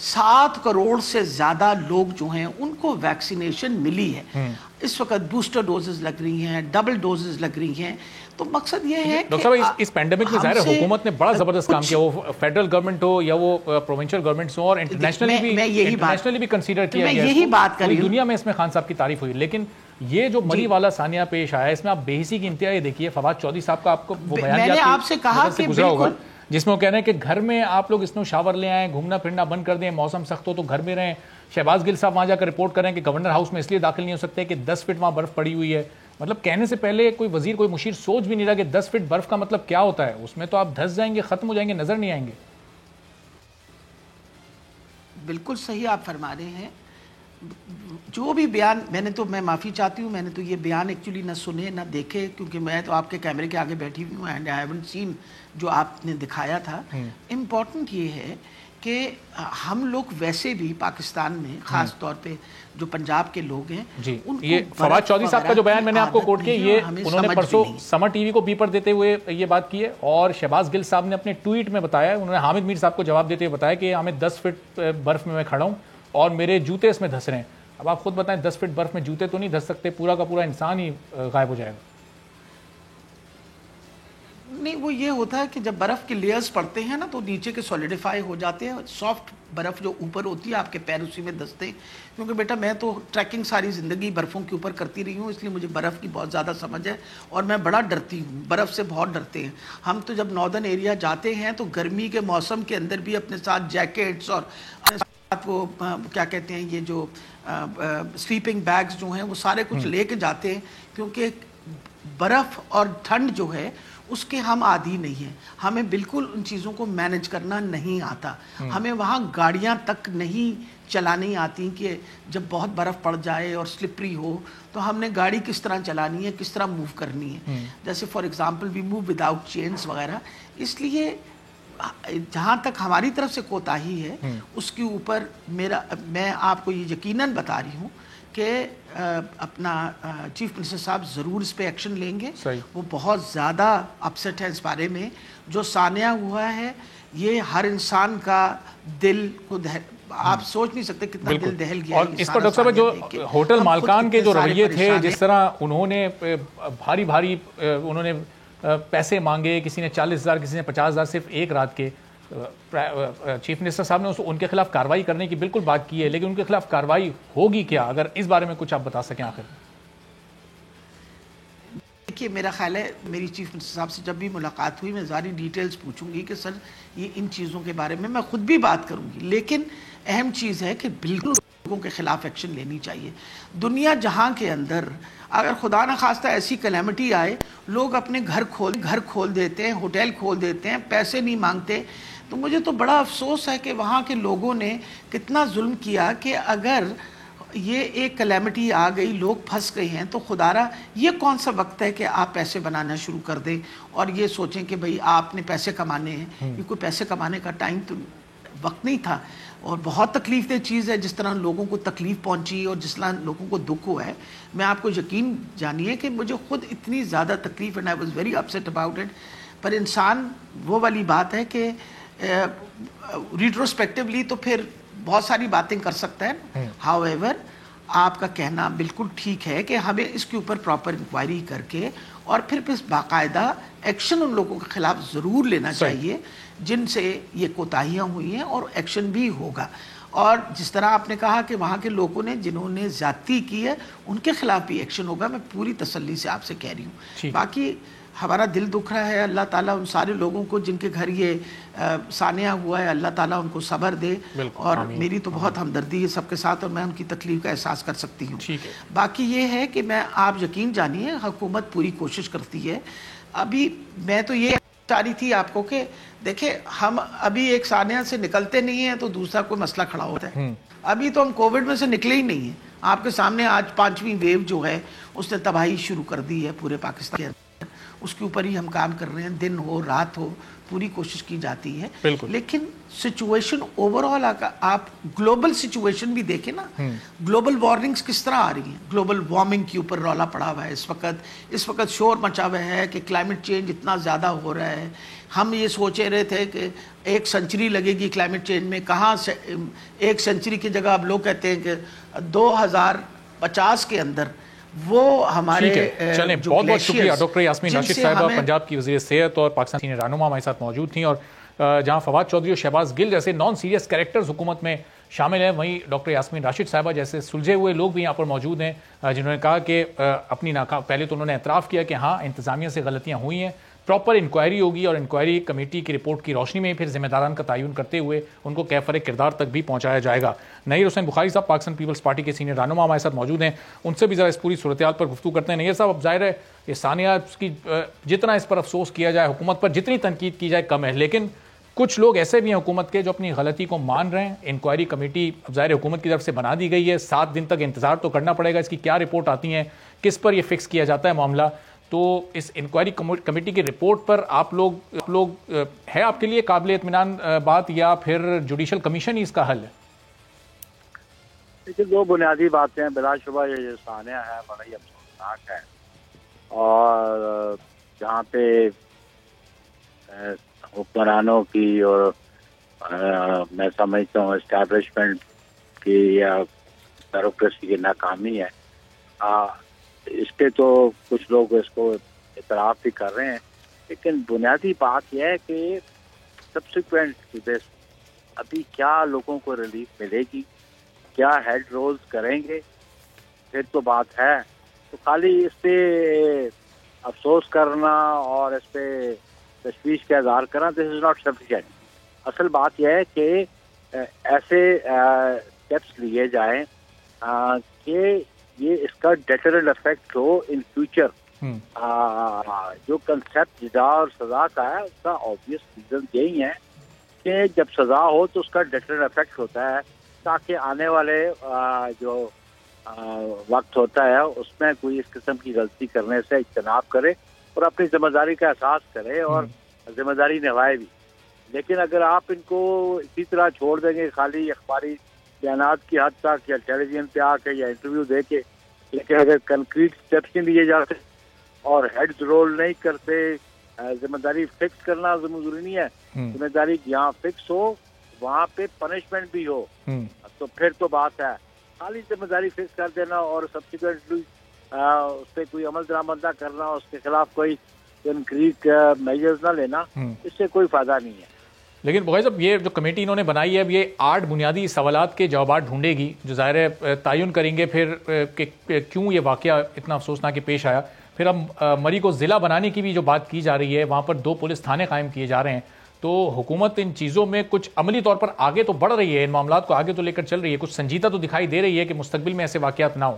7 کروڑ سے زیادہ لوگ جو ہیں ان کو ویکسینیشن ملی ہے. اس وقت بوسٹر ڈوزز لگ رہی ہیں, ڈبل ڈوزز لگ رہی ہیں. تو مقصد یہ ہے کہ ڈاکٹر صاحب اس پینڈیمک میں ظاہر حکومت نے بڑا زبردست کام کیا, وہ فیڈرل گورنمنٹ ہو یا وہ پروونشل گورنمنٹس ہو, اور انٹرنیشنلی بھی کنسیڈر کیا گیا. یہی بات کر رہی ہوں, دنیا میں اس میں خان صاحب کی تعریف ہوئی. لیکن یہ جو مری والا ثانیہ پیش آیا اس میں آپ بے حسی کی انتہا یہ دیکھیے. فواد چودھری صاحب کا آپ کو وہ بیان میں نے آپ سے کہا کہ بالکل, جس میں وہ کہہ رہے ہیں کہ گھر میں آپ لوگ اسنو شاور لے آئیں, گھومنا پھرنا بند کر دیں, موسم سخت ہو تو گھر میں رہیں. شہباز گل صاحب وہاں جا کر رپورٹ کریں کہ گورنر ہاؤس میں اس لیے داخل نہیں ہو سکتے کہ 10 فٹ وہاں برف پڑی ہوئی ہے. مطلب کہنے سے پہلے کوئی وزیر کوئی مشیر سوچ بھی نہیں رہا کہ 10 فٹ برف کا مطلب کیا ہوتا ہے. اس میں تو آپ دھس جائیں گے, ختم ہو جائیں گے, نظر نہیں آئیں گے. بالکل صحیح آپ فرما رہے ہیں. جو بھی بیان میں معافی چاہتی ہوں, میں نے تو یہ بیان ایکچولی نہ سنے نہ دیکھے, کیونکہ میں تو آپ کے کیمرے کے آگے بیٹھی ہوئی ہوں, اینڈ آئی ہیونٹ سین جو آپ نے دکھایا تھا. امپورٹنٹ یہ ہے کہ ہم لوگ ویسے بھی پاکستان میں خاص طور پہ جو پنجاب کے لوگ ہیں, جی یہ فواد چودھری صاحب کا جو بیان میں نے آپ کو کوٹ کیا, یہ انہوں نے پرسوں سمر ٹی وی کو بیپر دیتے ہوئے یہ بات کی ہے, اور شہباز گل صاحب نے اپنے ٹویٹ میں بتایا, انہوں نے حامد میر صاحب کو جواب دیتے ہوئے بتایا کہ ہمیں 10 فٹ برف میں کھڑا ہوں اور میرے جوتے اس میں دھس رہے ہیں. اب آپ خود بتائیں 10 فٹ برف میں جوتے تو نہیں دھس سکتے, پورا کا پورا انسان ہی غائب ہو جائے گا. نہیں, وہ یہ ہوتا ہے کہ جب برف کے لیئرز پڑتے ہیں نا تو نیچے کے سولیڈیفائی ہو جاتے ہیں, سافٹ برف جو اوپر ہوتی ہے آپ کے پیر اسی میں دھستے ہیں. کیونکہ بیٹا میں تو ٹریکنگ ساری زندگی برفوں کے اوپر کرتی رہی ہوں, اس لیے مجھے برف کی بہت زیادہ سمجھ ہے, اور میں بڑا ڈرتی ہوں, برف سے بہت ڈرتے ہیں ہم. تو جب ناردرن ایریا جاتے ہیں تو گرمی کے موسم کے اندر بھی اپنے ساتھ جیکٹس اور وہ کیا کہتے ہیں یہ جو سلیپنگ بیگز جو ہیں وہ سارے کچھ لے کے جاتے ہیں, کیونکہ برف اور ٹھنڈ جو ہے اس کے ہم عادی نہیں ہیں. ہمیں بالکل ان چیزوں کو مینج کرنا نہیں آتا. ہمیں وہاں گاڑیاں تک نہیں چلانی آتی کہ جب بہت برف پڑ جائے اور سلپری ہو تو ہم نے گاڑی کس طرح چلانی ہے, کس طرح موو کرنی ہے. جیسے for example we move without chains وغیرہ. اس لیے جہاں تک ہماری طرف سے کوتاہی ہے اس کے اوپر میں آپ کو یہ یقیناً بتا رہی ہوں کہ اپنا چیف منسٹر صاحب ضرور اس پہ ایکشن لیں گے. وہ بہت زیادہ اپسٹ ہے اس بارے میں. جو سانحہ ہوا ہے یہ ہر انسان کا دل کو آپ سوچ نہیں سکتے کتنا دل دہل گیا. اور اس پر ڈاکٹر صاحب جو ہوٹل مالکان کے جو رویے تھے، جس طرح انہوں نے بھاری انہوں نے پیسے مانگے، کسی نے 40,000 کسی نے 50,000 صرف ایک رات کے. چیف منسٹر صاحب نے ان کے خلاف کارروائی کرنے کی بالکل بات کی ہے، لیکن ان کے خلاف کارروائی ہوگی کیا؟ اگر اس بارے میں کچھ آپ بتا سکیں. آخر دیکھیے میرا خیال ہے میری چیف منسٹر صاحب سے جب بھی ملاقات ہوئی میں ساری ڈیٹیلز پوچھوں گی کہ سر یہ ان چیزوں کے بارے میں خود بھی بات کروں گی. لیکن اہم چیز ہے کہ بالکل لوگوں کے خلاف ایکشن لینی چاہیے. دنیا جہاں کے اندر اگر خدا نہ خواستہ ایسی کلیمٹی آئے، لوگ اپنے گھر کھول دیتے ہیں، ہوٹل کھول دیتے ہیں، پیسے نہیں مانگتے. تو مجھے تو بڑا افسوس ہے کہ وہاں کے لوگوں نے کتنا ظلم کیا کہ اگر یہ ایک کلیمٹی آ گئی، لوگ پھنس گئے ہیں، تو خدا را یہ کون سا وقت ہے کہ آپ پیسے بنانا شروع کر دیں اور یہ سوچیں کہ بھئی آپ نے پیسے کمانے ہیں. یہ کوئی پیسے کمانے کا ٹائم تو وقت نہیں تھا. اور بہت تکلیف دہ چیز ہے جس طرح لوگوں کو تکلیف پہنچی اور جس طرح لوگوں کو دکھ ہوا ہے. میں آپ کو یقین جانیے کہ مجھے خود اتنی زیادہ تکلیف and I was very upset about it. پر انسان وہ والی بات ہے کہ ریٹروسپیکٹولی تو پھر بہت ساری باتیں کر سکتا ہے. ہاؤ ایور آپ کا کہنا بالکل ٹھیک ہے کہ ہمیں اس کے اوپر پراپر انکوائری کر کے اور پھر باقاعدہ ایکشن ان لوگوں کے خلاف ضرور لینا چاہیے جن سے یہ کوتاہیاں ہوئی ہیں، اور ایکشن بھی ہوگا. اور جس طرح آپ نے کہا کہ وہاں کے لوگوں نے جنہوں نے زیادتی کی ہے ان کے خلاف بھی ایکشن ہوگا. میں پوری تسلی سے آپ سے کہہ رہی ہوں. باقی ہمارا دل دکھ رہا ہے. اللہ تعالیٰ ان سارے لوگوں کو جن کے گھر یہ سانحہ ہوا ہے، اللہ تعالیٰ ان کو صبر دے. اور میری تو بہت ہمدردی ہے سب کے ساتھ اور میں ان کی تکلیف کا احساس کر سکتی ہوں. باقی یہ ہے کہ آپ یقین جانیے حکومت پوری کوشش کرتی ہے. ابھی میں تو یہ چاہ رہی تھی آپ کو کہ دیکھیں ہم ابھی ایک سانحہ سے نکلتے نہیں ہیں تو دوسرا کوئی مسئلہ کھڑا ہوتا ہے. ابھی تو ہم کووڈ میں سے نکلے ہی نہیں ہیں. آپ کے سامنے آج 5ویں ویو جو ہے اس نے تباہی شروع کر دی ہے پورے پاکستان کے. اس کے اوپر ہی ہم کام کر رہے ہیں، دن ہو رات ہو پوری کوشش کی جاتی ہے. لیکن سچویشن اوور آل آپ گلوبل سچویشن بھی دیکھیں نا، گلوبل وارننگز کس طرح آ رہی ہیں. گلوبل وارمنگ کے اوپر رولا پڑا ہوا ہے اس وقت شور مچا ہوا ہے کہ کلائمیٹ چینج اتنا زیادہ ہو رہا ہے. ہم یہ سوچے رہے تھے کہ 1 سنچری لگے گی کلائمیٹ چینج میں، کہاں سے 1 سنچری کی جگہ اب لوگ کہتے ہیں کہ 2050 کے اندر وہ ہمارے. چلیں بہت بہت شکریہ ڈاکٹر یاسمین راشد صاحبہ، پنجاب کی وزیر صحت اور پاکستان سینئر رہنما ہمارے ساتھ موجود تھیں. اور جہاں فواد چودھری اور شہباز گل جیسے نان سیریس کریکٹرز حکومت میں شامل ہیں، وہیں ڈاکٹر یاسمین راشد صاحبہ جیسے سلجھے ہوئے لوگ بھی یہاں پر موجود ہیں جنہوں نے کہا کہ اپنی پہلے تو انہوں نے اعتراف کیا کہ ہاں انتظامیہ سے غلطیاں ہوئی ہیں، پراپر انکوائری ہوگی اور انکوائری کمیٹی کی رپورٹ کی روشنی میں پھر ذمہ داران کا تعین کرتے ہوئے ان کو کیفر کردار تک بھی پہنچایا جائے گا. نیر حسین بخاری صاحب پاکستان پیپلز پارٹی کے سینئر رہنما ہمارے ساتھ موجود ہیں، ان سے بھی ذرا اس پوری صورتحال پر گفتگو کرتے ہیں. نیر صاحب، اب ظاہر ہے یہ سانحہ کی جتنا اس پر افسوس کیا جائے، حکومت پر جتنی تنقید کی جائے کم ہے، لیکن کچھ لوگ ایسے بھی ہیں حکومت کے جو اپنی غلطی کو مان رہے ہیں. انکوائری کمیٹی اب ظاہر حکومت کی طرف سے بنا دی گئی ہے، 7 دن تک انتظار تو کرنا پڑے گا اس کی کیا رپورٹ آتی ہیں، کس پر یہ فکس کیا جاتا ہے معاملہ. تو اس انکوائری کمیٹی کی رپورٹ پر آپ لوگ ہے آپ کے لیے قابل اطمینان بات، یا پھر جوڈیشل کمیشن ہی اس کا حل ہے؟ دیکھیے 2 بنیادی باتیں ہیں. بلا شبہ یہ سانحہ ہے بڑا ہی افسوسناک ہے، اور جہاں پہ حکمرانوں کی اور میں سمجھتا ہوں اسٹیبلشمنٹ کی یا بیوروکریسی کی ناکامی ہے. اس پہ تو کچھ لوگ اس کو اعتراف بھی کر رہے ہیں، لیکن بنیادی بات یہ ہے کہ سبسیکوینٹ بیس ابھی کیا لوگوں کو ریلیف ملے گی، کیا ہیڈ رولز کریں گے، پھر تو بات ہے. تو خالی اس پہ افسوس کرنا اور اس پہ تشویش کا اظہار کرنا دس از ناٹ سفیشینٹ. اصل بات یہ ہے کہ ایسے اسٹیپس لیے جائیں کہ یہ اس کا ڈیٹرنٹ افیکٹ ہو ان فیوچر. جو کنسیپٹ جزا اور سزا کا ہے اس کا آبویس ریزن یہی ہے کہ جب سزا ہو تو اس کا ڈیٹرنٹ افیکٹ ہوتا ہے، تاکہ آنے والے جو وقت ہوتا ہے اس میں کوئی اس قسم کی غلطی کرنے سے اجتناب کرے اور اپنی ذمہ داری کا احساس کرے اور ذمہ داری نبھائے بھی. لیکن اگر آپ ان کو اسی طرح چھوڑ دیں گے خالی اخباری بیانات کی حد تک یا ٹیلی ویژن پہ آ کے یا انٹرویو دے کے، لیکن اگر کنکریٹ اسٹیپس نہیں لیے جاتے اور ہیڈز رول نہیں کرتے، ذمہ داری فکس کرنا ضروری نہیں ہے، ذمہ داری جہاں فکس ہو وہاں پہ پنشمنٹ بھی ہو تو پھر تو بات ہے. خالی ذمہ داری فکس کر دینا اور سبسیکوینٹلی اس پہ کوئی عمل درآمد نہ کرنا، اس کے خلاف کوئی کنکریٹ میجرز نہ لینا، اس سے کوئی فائدہ نہیں ہے. لیکن بغیر صاحب یہ جو کمیٹی انہوں نے بنائی ہے اب یہ 8 بنیادی سوالات کے جوابات ڈھونڈے گی جو ظاہر ہے تعین کریں گے پھر کہ کیوں یہ واقعہ اتنا افسوسناک پیش آیا. پھر اب مری کو ضلع بنانے کی بھی جو بات کی جا رہی ہے، وہاں پر 2 پولیس تھانے قائم کیے جا رہے ہیں، تو حکومت ان چیزوں میں کچھ عملی طور پر آگے تو بڑھ رہی ہے، ان معاملات کو آگے تو لے کر چل رہی ہے، کچھ سنجیدہ تو دکھائی دے رہی ہے کہ مستقبل میں ایسے واقعات نہ ہوں.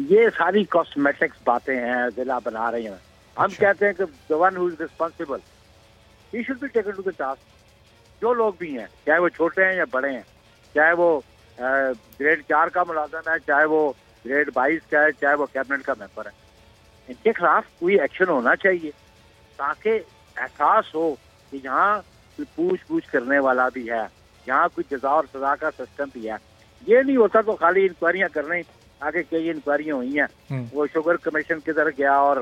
یہ ساری کاسمیٹکس باتیں ہیں، ضلع بنا رہے ہیں. ہم کہتے ہیں کہ the one who is responsible he should be taken to the task. جو لوگ بھی ہیں، چاہے وہ چھوٹے ہیں یا بڑے ہیں، چاہے وہ گریڈ 4 کا ملازم ہے، چاہے وہ گریڈ 22 کا ہے، چاہے وہ کیبنٹ کا ممبر ہے، ان کے خلاف کوئی ایکشن ہونا چاہیے تاکہ احساس ہو کہ یہاں کوئی پوچھ گچھ کرنے والا بھی ہے، یہاں کوئی جزا اور سزا کا سسٹم بھی ہے. یہ نہیں ہوتا تو خالی انکوائریاں کرنے، آگے کئی انکوائریاں ہوئی ہیں، وہ شوگر کمیشن کدھر گیا اور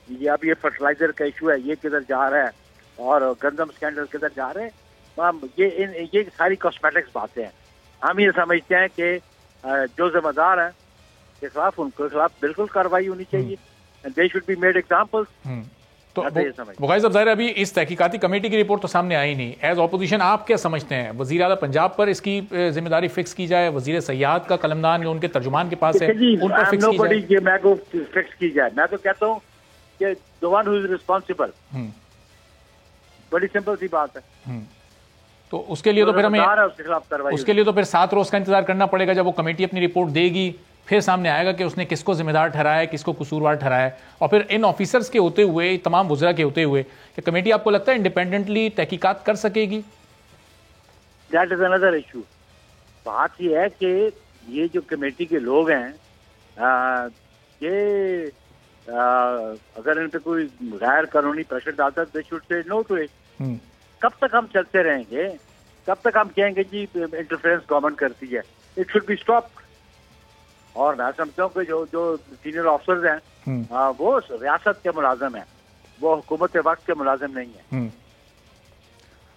یہ اب یہ فرٹیلائزر کا ایشو ہے یہ کدھر جا رہا ہے اور گندم اسکینڈل کدھر جا رہے ہیں. یہ ساری کاسمیٹکس باتیں ہیں. ہم یہ سمجھتے ہیں کہ جو ذمہ دار ہیں کے خلاف ان کے خلاف بالکل کارروائی ہونی چاہیے. They should be made examples. تو بغیر صاحب ظاہر ابھی اس تحقیقاتی کمیٹی کی رپورٹ تو سامنے آئی نہیں. ایز اپوزیشن آپ کیا سمجھتے ہیں؟ وزیر اعلیٰ پنجاب پر اس کی ذمہ داری فکس کی جائے، وزیر سیاحت کا قلمدان جو ان کے ترجمان کے پاس ہے ان پر فکس کی جائے؟ میں کو فکس کی جائے. میں تو کہتا ہوں کہ the one who is responsible. بڑی سمپل سی بات ہے. تو اس کے لیے تو پھر ہمیں اس کے لیے تو پھر 7 روز کا انتظار کرنا پڑے گا. جب وہ کمیٹی اپنی رپورٹ دے گی پھر سامنے آئے گا کہ اس نے کس کو ذمہ دار ٹھہرایا ہے، کس کو قصوروار ٹھہرایا ہے. اور پھر ان آفیسرز کے ہوتے ہوئے، تمام وزراء کے ہوتے ہوئے، کہ کمیٹی آپ کو لگتا ہے انڈیپینڈنٹلی تحقیقات کر سکے گی؟ That is another issue. بات یہ ہے کہ یہ جو کمیٹی کے لوگ ہیں یہ اگر ان پہ کوئی غیر قانونی پریشر ڈالتا ہے they should say know to it. کب تک ہم چلتے رہیں گے؟ کب تک ہم کہیں گے جی انٹرفیئرنس گورنمنٹ کرتی ہے؟ It should be stop. اور میں سمجھتا ہوں کہ جو سینئر آفیسرز ہیں وہ ریاست کے ملازم ہیں، وہ حکومت وقت کے ملازم نہیں ہیں،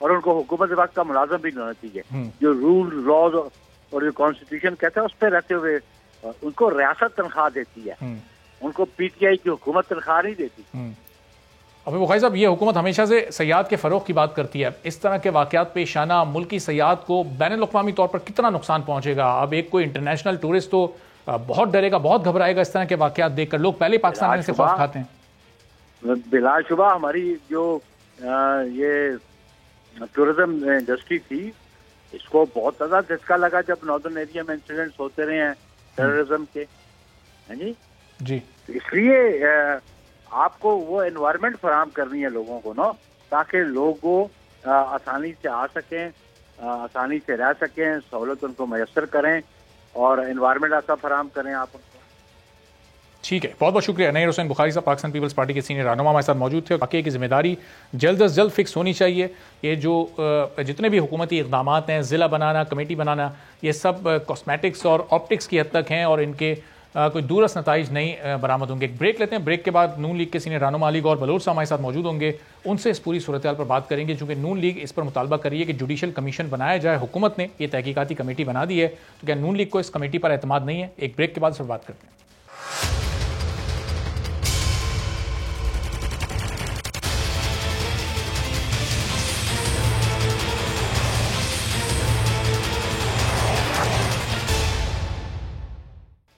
اور ان کو حکومت وقت کا ملازم بھی نہیں ہونا چاہیے. جو رول لاز اور جو کانسٹیٹیوشن کہتا ہے اس پہ رہتے ہوئے ان کو ریاست تنخواہ دیتی ہے، ان کو پی ٹی آئی کی حکومت تنخواہ نہیں دیتی. ابھی بخاری صاحب یہ حکومت ہمیشہ سے سیاحت کے فروغ کی بات کرتی ہے. اس طرح کے واقعات پیش آنا ملکی سیاحت کو بین الاقوامی طور پر کتنا نقصان پہنچے گا؟ اب ایک کوئی انٹرنیشنل ٹورسٹ تو بہت ڈرے گا، بہت گھبرائے گا اس طرح کے واقعات دیکھ کر. لوگ پہلے پاکستان میں سے خوف کھاتے ہیں. بلا شبہ ہماری جو یہ ٹورزم انڈسٹری تھی اس کو بہت زیادہ جھٹکا لگا جب ناردرن ایریا میں انسیڈنٹس ہوتے رہے ہیں ٹیررزم کے. جی اس لیے آپ کو وہ انوائرمنٹ فراہم کرنی ہے لوگوں کو نا، تاکہ لوگ آسانی سے آ سکیں، آسانی سے رہ سکیں، سہولت ان کو میسر کریں اور انوائرمنٹ ایسا فراہم کریں آپ ان کو. ٹھیک ہے، بہت بہت شکریہ. نیر حسین بخاری صاحب پاکستان پیپلز پارٹی کے سینئر رہنما ہمارے ساتھ موجود تھے. واقعی کی ذمہ داری جلد از جلد فکس ہونی چاہیے. یہ جو جتنے بھی حکومتی اقدامات ہیں، ضلع بنانا، کمیٹی بنانا، یہ سب کاسمیٹکس اور آپٹکس کی حد تک ہیں اور ان کے کوئی دورس نتائج نہیں برآمد ہوں گے. ایک بریک لیتے ہیں. بریک کے بعد نون لیگ کے سینئر رہنما علی گور بلوچ صاحب ہمارے ساتھ موجود ہوں گے. ان سے اس پوری صورتحال پر بات کریں گے چونکہ نون لیگ اس پر مطالبہ کر رہی ہے کہ جوڈیشل کمیشن بنایا جائے. حکومت نے یہ تحقیقاتی کمیٹی بنا دی ہے تو کیا نون لیگ کو اس کمیٹی پر اعتماد نہیں ہے؟ ایک بریک کے بعد اس پر بات کرتے ہیں.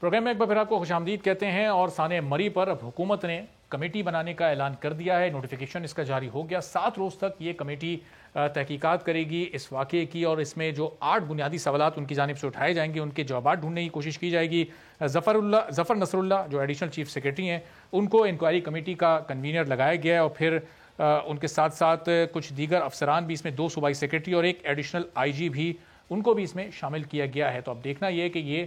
پروگرام میں ایک بار پھر آپ کو خوش آمدید کہتے ہیں. اور سانحہ مری پر اب حکومت نے کمیٹی بنانے کا اعلان کر دیا ہے. نوٹیفیکیشن اس کا جاری ہو گیا. 7 روز تک یہ کمیٹی تحقیقات کرے گی اس واقعے کی اور اس میں جو 8 بنیادی سوالات ان کی جانب سے اٹھائے جائیں گے ان کے جوابات ڈھونڈنے کی کوشش کی جائے گی. ظفر نصر اللہ جو ایڈیشنل چیف سیکرٹری ہیں ان کو انکوائری کمیٹی کا کنوینر لگایا گیا ہے اور پھر ان کے ساتھ ساتھ کچھ دیگر افسران بھی اس میں 2 صوبائی سیکرٹری اور ایک ایڈیشنل آئی جی بھی ان کو بھی اس میں شامل کیا گیا ہے. تو اب دیکھنا یہ ہے کہ یہ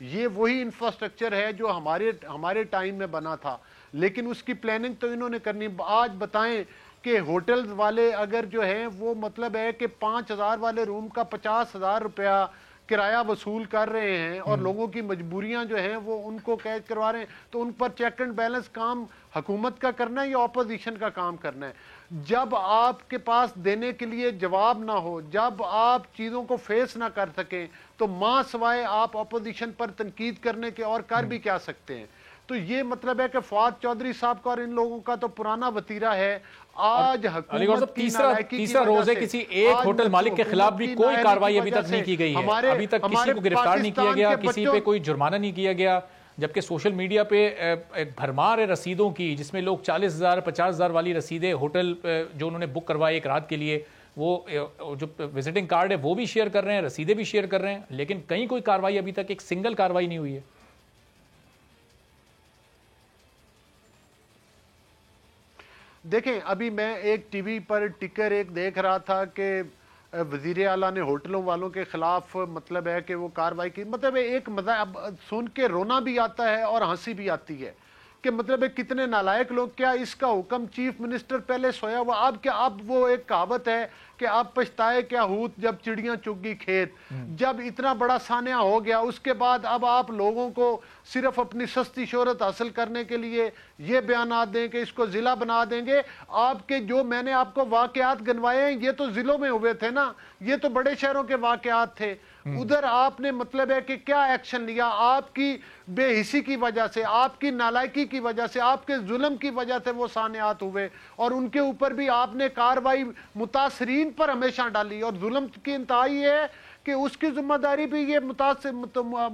یہ وہی انفراسٹرکچر ہے جو ہمارے ٹائم میں بنا تھا، لیکن اس کی پلاننگ تو انہوں نے کرنی. آج بتائیں کہ ہوٹلز والے اگر جو ہیں وہ مطلب ہے کہ 5,000 والے روم کا 50,000 روپیہ کرایہ وصول کر رہے ہیں اور لوگوں کی مجبوریاں جو ہیں وہ ان کو قید کروا رہے ہیں، تو ان پر چیک اینڈ بیلنس کام حکومت کا کرنا ہے یا اپوزیشن کا کام کرنا ہے؟ جب آپ کے پاس دینے کے لیے جواب نہ ہو، جب آپ چیزوں کو فیس نہ کر سکیں، تو ماں سوائے آپ اپوزیشن پر تنقید کرنے کے اور کر بھی کیا سکتے ہیں؟ تو یہ مطلب ہے کہ فواد چودھری صاحب کا اور ان لوگوں کا تو پرانا وطیرہ ہے. آج حکومت کی نالائکی کی تیسرا روز ہے کسی ایک ہوٹل مالک کے خلاف بھی کوئی کارروائی ابھی تک نہیں کی گئی ہے. ابھی تک کسی کو گرفتار نہیں کیا گیا، کسی پہ کوئی جرمانہ نہیں کیا گیا، جبکہ سوشل میڈیا پہ ایک بھرمار ہے رسیدوں کی، جس میں لوگ 40,000 50,000 والی رسیدیں ہوٹل جو انہوں نے بک کروائے ایک رات کے لیے، وہ جو وزٹنگ کارڈ ہے وہ بھی شیئر کر رہے ہیں، رسیدیں بھی شیئر کر رہے ہیں، لیکن کہیں کوئی کارروائی ابھی تک ایک سنگل کارروائی نہیں ہوئی ہے. دیکھیں ابھی میں ایک ٹی وی پر ٹکر ایک دیکھ رہا تھا کہ وزیر اعلیٰ نے ہوٹلوں والوں کے خلاف مطلب ہے کہ وہ کارروائی کی. مطلب ایک مزہ اب سن کے رونا بھی آتا ہے اور ہنسی بھی آتی ہے کہ مطلب ہے کتنے نالائق لوگ. کیا اس کا حکم چیف منسٹر پہلے سویا ہوا؟ اب وہ ایک کہاوت ہے کہ اب پچھتائے کیا ہوت جب چڑیاں چگ گئی کھیت. جب اتنا بڑا سانحہ ہو گیا اس کے بعد اب آپ لوگوں کو صرف اپنی سستی شہرت حاصل کرنے کے لیے یہ بیانات دیں کہ اس کو ضلع بنا دیں گے. آپ کے جو میں نے آپ کو واقعات گنوائے ہیں یہ تو ضلعوں میں ہوئے تھے نا، یہ تو بڑے شہروں کے واقعات تھے. ادھر آپ نے مطلب ہے کہ کیا ایکشن لیا؟ آپ کی بے حسی کی وجہ سے، آپ کی نالائکی کی وجہ سے، آپ کے ظلم کی وجہ سے وہ سانحات ہوئے، اور ان کے اوپر بھی آپ نے کارروائی متاثرین پر ہمیشہ ڈالی. اور ظلم کی انتہا یہ ہے کہ اس کی ذمہ داری بھی یہ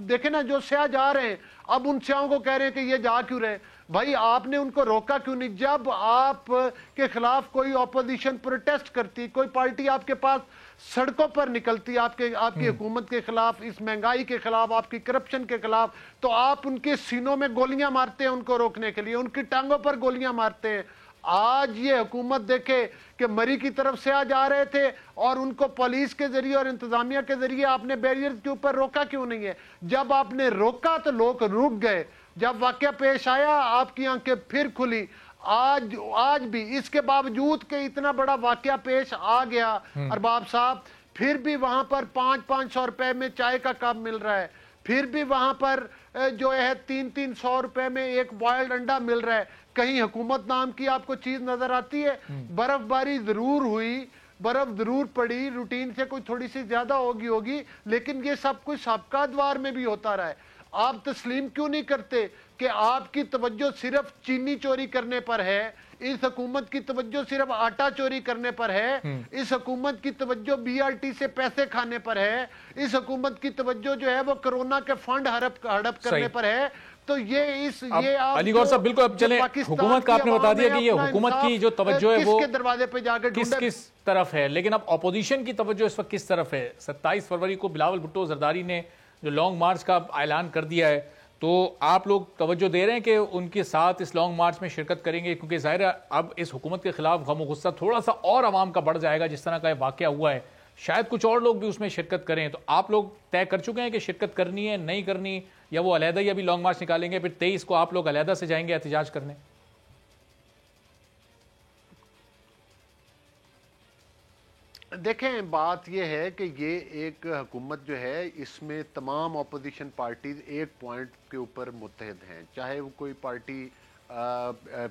دیکھیں نا، جو سیاح جا رہے ہیں اب ان سیاحوں کو کہہ رہے ہیں کہ یہ جا کیوں رہے؟ بھائی آپ نے ان کو روکا کیوں نہیں؟ جب آپ کے خلاف کوئی اپوزیشن پروٹیسٹ کرتی، کوئی پارٹی آپ کے پاس سڑکوں پر نکلتی آپ کی حکومت کے خلاف، اس مہنگائی کے خلاف، آپ کی کرپشن کے خلاف، تو آپ ان کے سینوں میں گولیاں مارتے ہیں ان کو روکنے کے لیے، ان کی ٹانگوں پر گولیاں مارتے ہیں. آج یہ حکومت دیکھے کہ مری کی طرف سے آ رہے تھے اور ان کو پولیس کے ذریعے اور انتظامیہ کے ذریعے آپ نے بیریئر کے اوپر روکا کیوں نہیں ہے؟ جب آپ نے روکا تو لوگ رک گئے. جب واقعہ پیش آیا آپ کی آنکھیں پھر کھلی. آج بھی اس کے باوجود کہ اتنا بڑا واقعہ پیش آ گیا ارباب صاحب، پھر بھی وہاں پر 500 روپے میں چائے کا کپ مل رہا ہے، پھر بھی وہاں پر جو ہے 300 روپے میں ایک بوائلڈ انڈا مل رہا ہے. کہیں حکومت نام کی آپ کو چیز نظر آتی ہے؟ برف باری ضرور ہوئی، برف ضرور پڑی، روٹین سے کوئی تھوڑی سی زیادہ ہوگی، لیکن یہ سب کچھ سابقہ ادوار میں بھی ہوتا رہا ہے. آپ تسلیم کیوں نہیں کرتے کہ آپ کی توجہ صرف چینی چوری کرنے پر ہے، اس حکومت کی توجہ صرف آٹا چوری کرنے پر ہے، اس حکومت کی توجہ BRT سے پیسے کھانے پر ہے، اس حکومت کی توجہ جو ہے وہ کرونا کے فنڈ ہڑپ کرنے پر ہے؟ تو علی گور صاحب بالکل اب چلیں، حکومت کا آپ نے بتا دیا کہ یہ حکومت کی جو توجہ ہے وہ کس کے دروازے پہ جا کے کس طرف ہے، لیکن اب اپوزیشن کی توجہ اس وقت کس طرف ہے؟ 27 فروری کو بلاول بھٹو زرداری نے جو لانگ مارچ کا اعلان کر دیا ہے، تو آپ لوگ توجہ دے رہے ہیں کہ ان کے ساتھ اس لانگ مارچ میں شرکت کریں گے؟ کیونکہ ظاہر ہے اب اس حکومت کے خلاف غم و غصہ تھوڑا سا اور عوام کا بڑھ جائے گا، جس طرح کا واقعہ ہوا ہے شاید کچھ اور لوگ بھی اس میں شرکت کریں. تو آپ لوگ طے کر چکے ہیں کہ شرکت کرنی ہے نہیں کرنی، یا وہ علیحدہ ہی ابھی لانگ مارچ نکالیں گے، پھر 23 کو آپ لوگ علیحدہ سے جائیں گے احتجاج کرنے؟ دیکھیں بات یہ ہے کہ یہ ایک حکومت جو ہے اس میں تمام اپوزیشن پارٹیز ایک پوائنٹ کے اوپر متحد ہیں، چاہے وہ کوئی پارٹی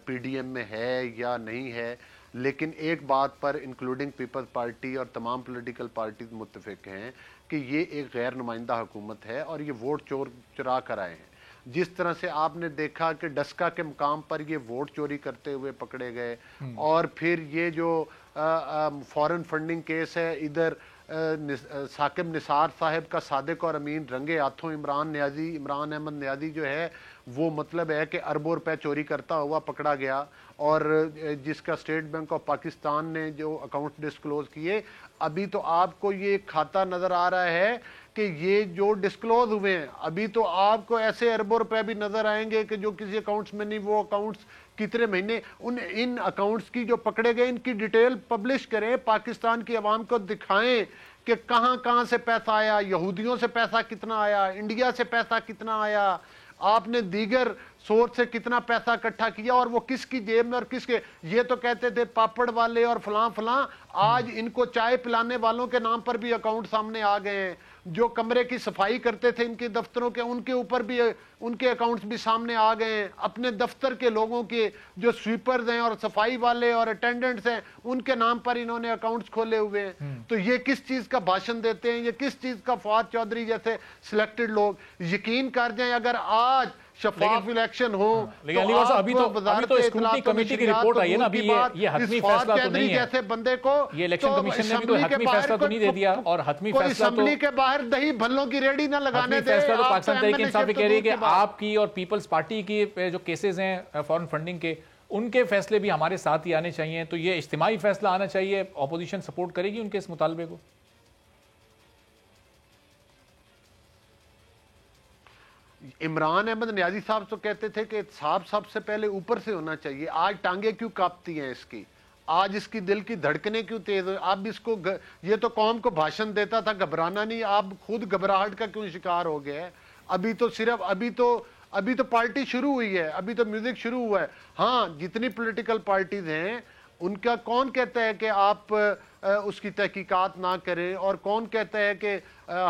PDM میں ہے یا نہیں ہے، لیکن ایک بات پر انکلوڈنگ پیپلز پارٹی اور تمام پولیٹیکل پارٹیز متفق ہیں کہ یہ ایک غیر نمائندہ حکومت ہے اور یہ ووٹ چرا کر آئے ہیں. جس طرح سے آپ نے دیکھا کہ ڈسکا کے مقام پر یہ ووٹ چوری کرتے ہوئے پکڑے گئے، اور پھر یہ جو فورن فنڈنگ کیس ہے، ادھر ثاقب نثار صاحب کا صادق اور امین رنگے ہاتھوں عمران احمد نیازی جو ہے وہ مطلب ہے کہ اربوں روپے چوری کرتا ہوا پکڑا گیا، اور جس کا اسٹیٹ بینک آف پاکستان نے جو اکاؤنٹ ڈسکلوز کیے، ابھی تو آپ کو یہ کھاتا نظر آ رہا ہے کہ یہ جو ڈسکلوز ہوئے ہیں ابھی تو آپ کو ایسے اربوں روپے بھی نظر آئیں گے کہ جو کسی اکاؤنٹس میں نہیں، وہ اکاؤنٹس کتنے مہینے ان اکاؤنٹس کی جو پکڑے گئے ان کی ڈیٹیل پبلش کریں، پاکستان کی عوام کو دکھائیں کہ کہاں کہاں سے پیسہ آیا, یہودیوں سے پیسہ کتنا آیا, انڈیا سے پیسہ کتنا آیا, آپ نے دیگر سورس سے کتنا پیسہ اکٹھا کیا, اور وہ کس کی جیب میں اور کس کے. یہ تو کہتے تھے پاپڑ والے اور فلاں فلاں, آج ان کو چائے پلانے والوں کے نام پر بھی اکاؤنٹ سامنے آ گئے ہیں. جو کمرے کی صفائی کرتے تھے ان کے دفتروں کے, ان کے اوپر بھی ان کے اکاؤنٹس بھی سامنے آ گئے ہیں. اپنے دفتر کے لوگوں کے جو سویپرز ہیں اور صفائی والے اور اٹینڈنٹس ہیں ان کے نام پر انہوں نے اکاؤنٹس کھولے ہوئے ہیں. تو یہ کس چیز کا بھاشن دیتے ہیں, یہ کس چیز کا فواد چودھری جیسے سلیکٹڈ لوگ. یقین کر جائیں اگر آج شفاف الیکشن ہو لیکن ابھی تو اسکروٹنی کمیٹی کی رپورٹ آئی ہے نا, ابھی یہ حتمی فیصلہ تو نہیں ہے جیسے بندے کو, یہ الیکشن کمیشن نے بھی کوئی حتمی فیصلہ تو نہیں دے دیا, اور حتمی فیصلہ تو اسمبلی کے باہر دہی بھلوں کی ریڑھی نہ لگانے دے. فیصلہ تو پاکستان تحریک انصاف کہہ رہی ہے کہ آپ کی اور پیپلز پارٹی کی جو کیسز ہیں فارن فنڈنگ کے, ان کے فیصلے بھی ہمارے ساتھ ہی آنے چاہیے. تو یہ اجتماعی فیصلہ آنا چاہیے, اپوزیشن سپورٹ کرے گی ان کے اس مطالبے کو؟ عمران احمد نیازی صاحب تو کہتے تھے کہ احتساب سب سے پہلے اوپر سے ہونا چاہیے. آج ٹانگیں کیوں کاپتی ہیں اس کی, آج اس کی دل کی دھڑکنیں کیوں تیز ہوئی؟ اب اس کو یہ تو قوم کو بھاشن دیتا تھا گھبرانا نہیں, اب خود گھبراہٹ کا کیوں شکار ہو گیا ہے؟ ابھی تو صرف ابھی تو پارٹی شروع ہوئی ہے, ابھی تو میوزک شروع ہوا ہے. ہاں جتنی پولیٹیکل پارٹیز ہیں ان کا کون کہتا ہے کہ آپ اس کی تحقیقات نہ کریں, اور کون کہتا ہے کہ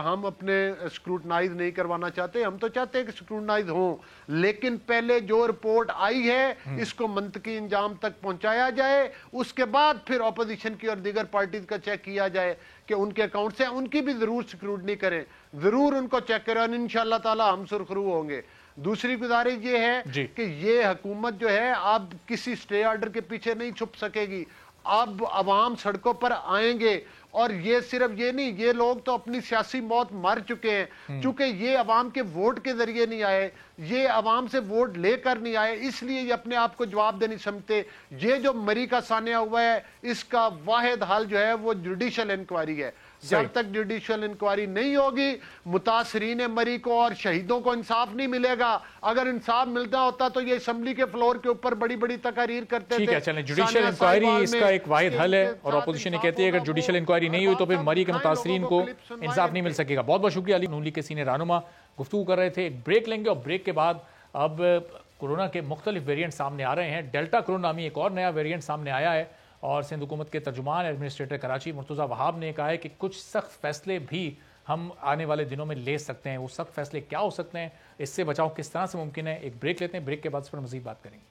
ہم اپنے سکروٹنائز نہیں کروانا چاہتے؟ ہم تو چاہتے ہیں کہ سکروٹنائز ہوں, لیکن پہلے جو رپورٹ آئی ہے اس کو منطقی انجام تک پہنچایا جائے, اس کے بعد پھر اپوزیشن کی اور دیگر پارٹیز کا چیک کیا جائے کہ ان کے اکاؤنٹس ہیں, ان کی بھی ضرور سکروٹنی کریں, ضرور ان کو چیک کریں, اور انشاءاللہ تعالی ہم سرخرو ہوں گے. دوسری گزارش یہ ہے کہ یہ حکومت جو ہے اب کسی سٹے آرڈر کے پیچھے نہیں چھپ سکے گی. اب عوام سڑکوں پر آئیں گے, اور یہ صرف یہ نہیں, یہ لوگ تو اپنی سیاسی موت مر چکے ہیں, چونکہ یہ عوام کے ووٹ کے ذریعے نہیں آئے, یہ عوام سے ووٹ لے کر نہیں آئے, اس لیے یہ اپنے آپ کو جواب دے نہیں سمجھتے. یہ جو مری کا سانحہ ہوا ہے اس کا واحد حل جو ہے وہ جوڈیشل انکوائری ہے. جب تک جوڈیشل انکوائری نہیں ہوگی متاثرین مری کو اور شہیدوں کو انصاف نہیں ملے گا. اگر انصاف ملتا ہوتا تو یہ اسمبلی کے فلور کے اوپر بڑی بڑی تقاریر کرتے تھے. ٹھیک ہے, چلیں, جوڈیشل انکوائری اس کا ایک واحد حل ہے, اور اپوزیشن یہ کہتی ہے اگر جوڈیشل انکوائری نہیں ہوئی تو پھر مری کے متاثرین کو انصاف نہیں مل سکے گا. بہت بہت شکریہ. علی نون لیگ کے سینئر رہنما گفتگو کر رہے تھے. ایک بریک لیں گے, اور بریک کے بعد اب کورونا کے مختلف ویریئنٹ سامنے آ رہے ہیں. ڈیلٹا کرونا نامی ایک اور نیا ویریئنٹ سامنے آیا ہے, اور سندھ حکومت کے ترجمان ایڈمنسٹریٹر کراچی مرتضیٰ وہاب نے کہا ہے کہ کچھ سخت فیصلے بھی ہم آنے والے دنوں میں لے سکتے ہیں. وہ سخت فیصلے کیا ہو سکتے ہیں, اس سے بچاؤ کس طرح سے ممکن ہے؟ ایک بریک لیتے ہیں, بریک کے بعد اس پر مزید بات کریں گے.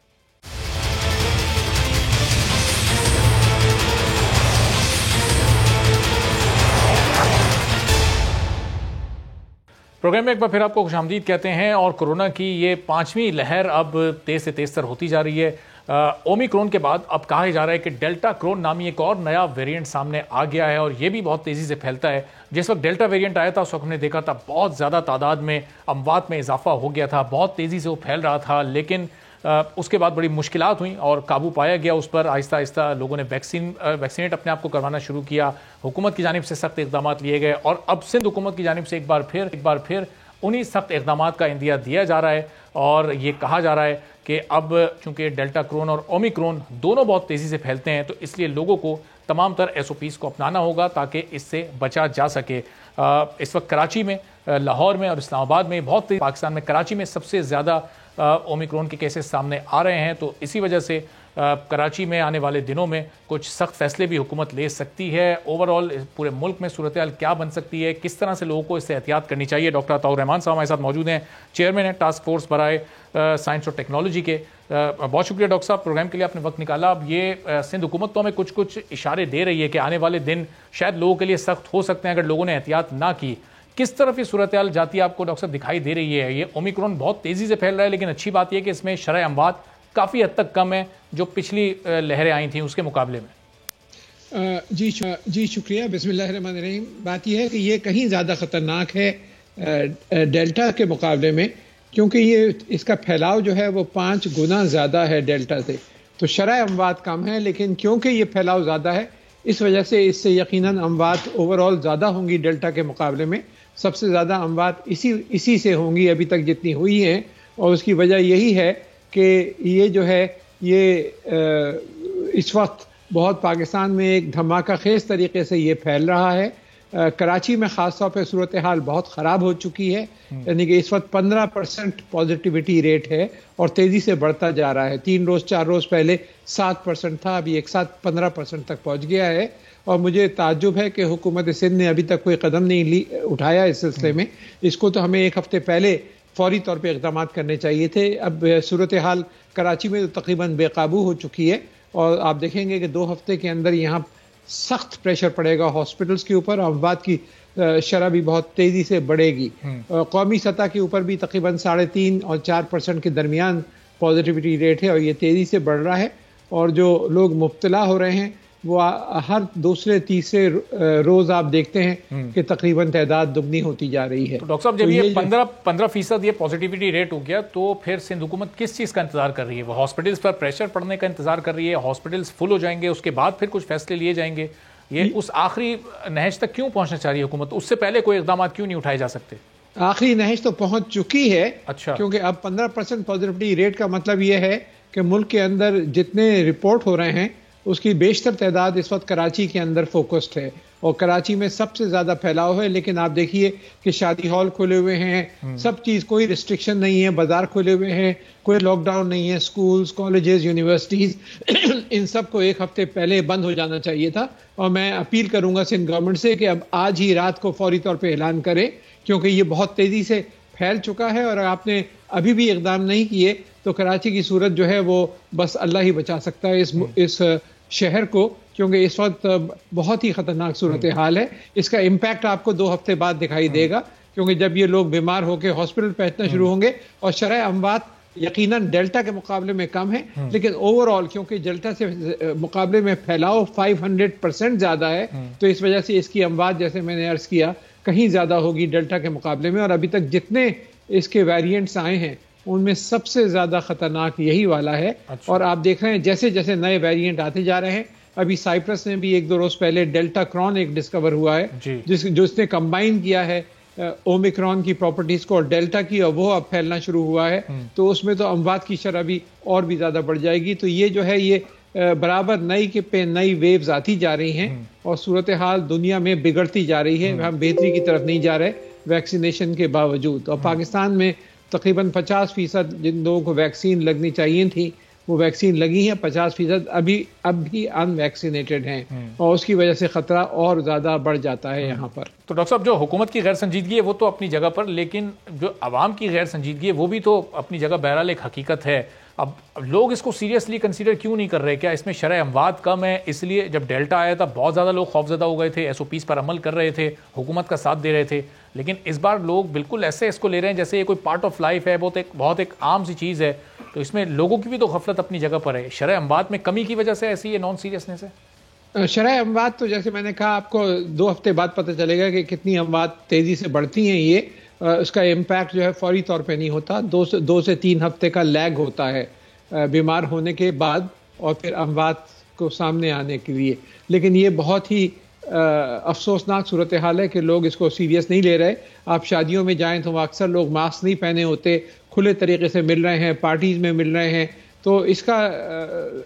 پروگرام میں ایک بار پھر آپ کو خوش آمدید کہتے ہیں. اور کورونا کی یہ 5ویں لہر اب تیز سے تیز تر ہوتی جا رہی ہے. اومیکرون کے بعد اب کہا جا رہا ہے کہ ڈیلٹا کرون نامی ایک اور نیا ویریئنٹ سامنے آ گیا ہے, اور یہ بھی بہت تیزی سے پھیلتا ہے. جس وقت ڈیلٹا ویریئنٹ آیا تھا اس وقت ہم نے دیکھا تھا بہت زیادہ تعداد میں اموات میں اضافہ ہو گیا تھا, بہت تیزی سے وہ پھیل رہا تھا, لیکن اس کے بعد بڑی مشکلات ہوئیں اور قابو پایا گیا اس پر. آہستہ آہستہ لوگوں نے ویکسینیٹ اپنے آپ کو کروانا شروع کیا, حکومت کی جانب سے سخت اقدامات لیے گئے, اور اب سندھ حکومت کی جانب سے ایک بار پھر انہی سخت اقدامات کا عندیہ دیا جا رہا ہے. اور یہ کہا جا رہا ہے کہ اب چونکہ ڈیلٹا کرون اور اومیکرون دونوں بہت تیزی سے پھیلتے ہیں, تو اس لیے لوگوں کو تمام تر SOPs کو اپنانا ہوگا تاکہ اس سے بچا جا سکے. اس وقت کراچی میں, لاہور میں اور اسلام آباد میں بہت پاکستان میں کراچی میں سب سے زیادہ اومیکرون کے کیسز سامنے آ رہے ہیں. تو اسی وجہ سے کراچی میں آنے والے دنوں میں کچھ سخت فیصلے بھی حکومت لے سکتی ہے. اوورآل پورے ملک میں صورتحال کیا بن سکتی ہے, کس طرح سے لوگوں کو اس سے احتیاط کرنی چاہیے؟ ڈاکٹر عطاء الرحمان صاحب ہمارے ساتھ موجود ہیں, چیئرمین ہیں ٹاسک فورس برائے سائنس اور ٹیکنالوجی کے. بہت شکریہ ڈاکٹر صاحب, پروگرام کے لیے آپ نے وقت نکالا. اب یہ سندھ حکومت تو ہمیں کچھ اشارے دے رہی ہے کہ آنے والے دن شاید لوگوں کے لیے سخت ہو سکتے ہیں اگر لوگوں نے احتیاط نہ کی. کس طرف یہ صورتحال جاتی ہے آپ کو ڈاکٹر صاحب دکھائی دے رہی ہے؟ یہ اومیکرون بہت تیزی سے پھیل رہا ہے, لیکن اچھی بات یہ کہ اس میں شرح اموات کافی حد تک کم ہے جو پچھلی لہریں آئی تھیں اس کے مقابلے میں. جی شکریہ. بسم اللہ الرحمن الرحیم. بات یہ ہے کہ یہ کہیں زیادہ خطرناک ہے ڈیلٹا کے مقابلے میں, کیونکہ یہ اس کا پھیلاؤ جو ہے وہ 5 گنا زیادہ ہے ڈیلٹا سے. تو شرح اموات کم ہے, لیکن کیونکہ یہ پھیلاؤ زیادہ ہے اس وجہ سے اس سے یقیناً اموات اوورآل زیادہ ہوں گی ڈیلٹا کے مقابلے میں. سب سے زیادہ اموات اسی سے ہوں گی ابھی تک جتنی ہوئی ہیں, اور اس کی وجہ یہی ہے کہ یہ جو ہے یہ اس وقت بہت پاکستان میں ایک دھماکہ خیز طریقے سے یہ پھیل رہا ہے. کراچی میں خاص طور پہ صورتحال بہت خراب ہو چکی ہے، یعنی کہ اس وقت 15% پازیٹیوٹی ریٹ ہے اور تیزی سے بڑھتا جا رہا ہے. 3 روز 4 روز پہلے 7% تھا، ابھی ایک ساتھ 15% تک پہنچ گیا ہے. اور مجھے تعجب ہے کہ حکومت سندھ نے ابھی تک کوئی قدم نہیں اٹھایا اس سلسلے میں. اس کو تو ہمیں ایک ہفتے پہلے فوری طور پہ اقدامات کرنے چاہیے تھے. اب صورتحال کراچی میں تقریباً بے قابو ہو چکی ہے اور آپ دیکھیں گے کہ 2 ہفتے کے اندر یہاں سخت پریشر پڑے گا ہاسپٹلز کے اوپر، اور اموات کی شرح بھی بہت تیزی سے بڑھے گی. قومی سطح کے اوپر بھی تقریباً 3.5 اور 4% کے درمیان پازیٹیوٹی ریٹ ہے اور یہ تیزی سے بڑھ رہا ہے. اور جو لوگ مبتلا ہو رہے ہیں وہ ہر دوسرے تیسرے روز آپ دیکھتے ہیں کہ تقریباً تعداد دگنی ہوتی جا رہی ہے. ڈاکٹر صاحب جب یہ 15% یہ پازیٹیوٹی ریٹ ہو گیا تو پھر سندھ حکومت کس چیز کا انتظار کر رہی ہے؟ وہ ہاسپٹلز پر پریشر پڑنے کا انتظار کر رہی ہے؟ ہاسپٹلز فل ہو جائیں گے اس کے بعد پھر کچھ فیصلے لیے جائیں گے؟ یہ اس آخری نہج تک کیوں پہنچنا چاہ رہی ہے حکومت؟ اس سے پہلے کوئی اقدامات کیوں نہیں اٹھائے جا سکتے؟ آخری نہج تو پہنچ چکی ہے. اچھا. کیونکہ اب 15% پازیٹیوٹی ریٹ کا مطلب یہ ہے کہ ملک کے اندر جتنے رپورٹ ہو رہے ہیں اس کی بیشتر تعداد اس وقت کراچی کے اندر فوکسڈ ہے اور کراچی میں سب سے زیادہ پھیلاؤ ہے. لیکن آپ دیکھیے کہ شادی ہال کھلے ہوئے ہیں، سب چیز، کوئی ریسٹرکشن نہیں ہے، بازار کھلے ہوئے ہیں، کوئی لاک ڈاؤن نہیں ہے. سکولز، کالجز، یونیورسٹیز ان سب کو ایک ہفتے پہلے بند ہو جانا چاہیے تھا. اور میں اپیل کروں گا سندھ گورنمنٹ سے کہ اب آج ہی رات کو فوری طور پہ اعلان کرے، کیونکہ یہ بہت تیزی سے پھیل چکا ہے اور آپ نے ابھی بھی اقدام نہیں کیے تو کراچی کی صورت جو ہے وہ بس اللہ ہی بچا سکتا ہے اس شہر کو، کیونکہ اس وقت بہت ہی خطرناک صورتحال ہے. اس کا امپیکٹ آپ کو 2 ہفتے بعد دکھائی دے گا، کیونکہ جب یہ لوگ بیمار ہو کے ہاسپٹل پہنچنا شروع ہوں گے. اور شرح اموات یقیناً ڈیلٹا کے مقابلے میں کم ہے، لیکن اوور آل کیونکہ ڈیلٹا سے مقابلے میں پھیلاؤ 500% زیادہ ہے تو اس وجہ سے اس کی اموات جیسے میں نے عرض کیا کہیں زیادہ ہوگی ڈیلٹا کے مقابلے میں. اور ابھی تک جتنے اس کے ویریئنٹس آئے ہیں ان میں سب سے زیادہ خطرناک یہی والا ہے. اور آپ دیکھ رہے ہیں جیسے جیسے نئے ویریئنٹ آتے جا رہے ہیں. ابھی سائپرس میں بھی 1-2 روز پہلے ڈیلٹا کرون ایک ڈسکور ہوا ہے جو اس نے کمبائن کیا ہے اومیکرون کی پراپرٹیز کو اور ڈیلٹا کی، اور وہ اب پھیلنا شروع ہوا ہے. تو اس میں تو اموات کی شرح بھی اور بھی زیادہ بڑھ جائے گی. تو یہ جو ہے یہ برابر نئی کے پہ نئی ویوز آتی جا رہی ہیں اور صورتحال دنیا میں بگڑتی جا رہی ہے. ہم بہتری کی طرف نہیں جا رہے ویکسینیشن کے باوجود. اور پاکستان میں تقریباً 50% جن لوگوں کو ویکسین لگنی چاہیے تھی وہ ویکسین لگی ہیں، 50% اب بھی ان ویکسینیٹڈ ہیں اور اس کی وجہ سے خطرہ اور زیادہ بڑھ جاتا ہے یہاں پر. تو ڈاکٹر صاحب جو حکومت کی غیر سنجیدگی ہے وہ تو اپنی جگہ پر، لیکن جو عوام کی غیر سنجیدگی ہے وہ بھی تو اپنی جگہ بہرحال ایک حقیقت ہے. اب لوگ اس کو سیریسلی کنسیڈر کیوں نہیں کر رہے؟ کیا اس میں شرح اموات کم ہے اس لیے؟ جب ڈیلٹا آیا تھا بہت زیادہ لوگ خوفزدہ ہو گئے تھے، SOPs پر عمل کر رہے تھے، حکومت کا ساتھ دے رہے تھے. لیکن اس بار لوگ بالکل ایسے اس کو لے رہے ہیں جیسے یہ کوئی پارٹ آف لائف ہے، بہت ایک عام سی چیز ہے. تو اس میں لوگوں کی بھی تو غفلت اپنی جگہ پر ہے. شرح اموات میں کمی کی وجہ سے ایسی یہ نان سیریسنس ہے؟ شرح اموات تو جیسے میں نے کہا آپ کو 2 ہفتے بعد پتہ چلے گا کہ کتنی اموات تیزی سے بڑھتی ہیں. یہ اس کا امپیکٹ جو ہے فوری طور پہ نہیں ہوتا، 2 سے 3 ہفتے کا لیگ ہوتا ہے بیمار ہونے کے بعد اور پھر اموات کو سامنے آنے کے لیے. لیکن یہ بہت ہی افسوسناک صورتحال ہے کہ لوگ اس کو سیریس نہیں لے رہے. آپ شادیوں میں جائیں تو اکثر لوگ ماسک نہیں پہنے ہوتے، کھلے طریقے سے مل رہے ہیں، پارٹیز میں مل رہے ہیں. تو اس کا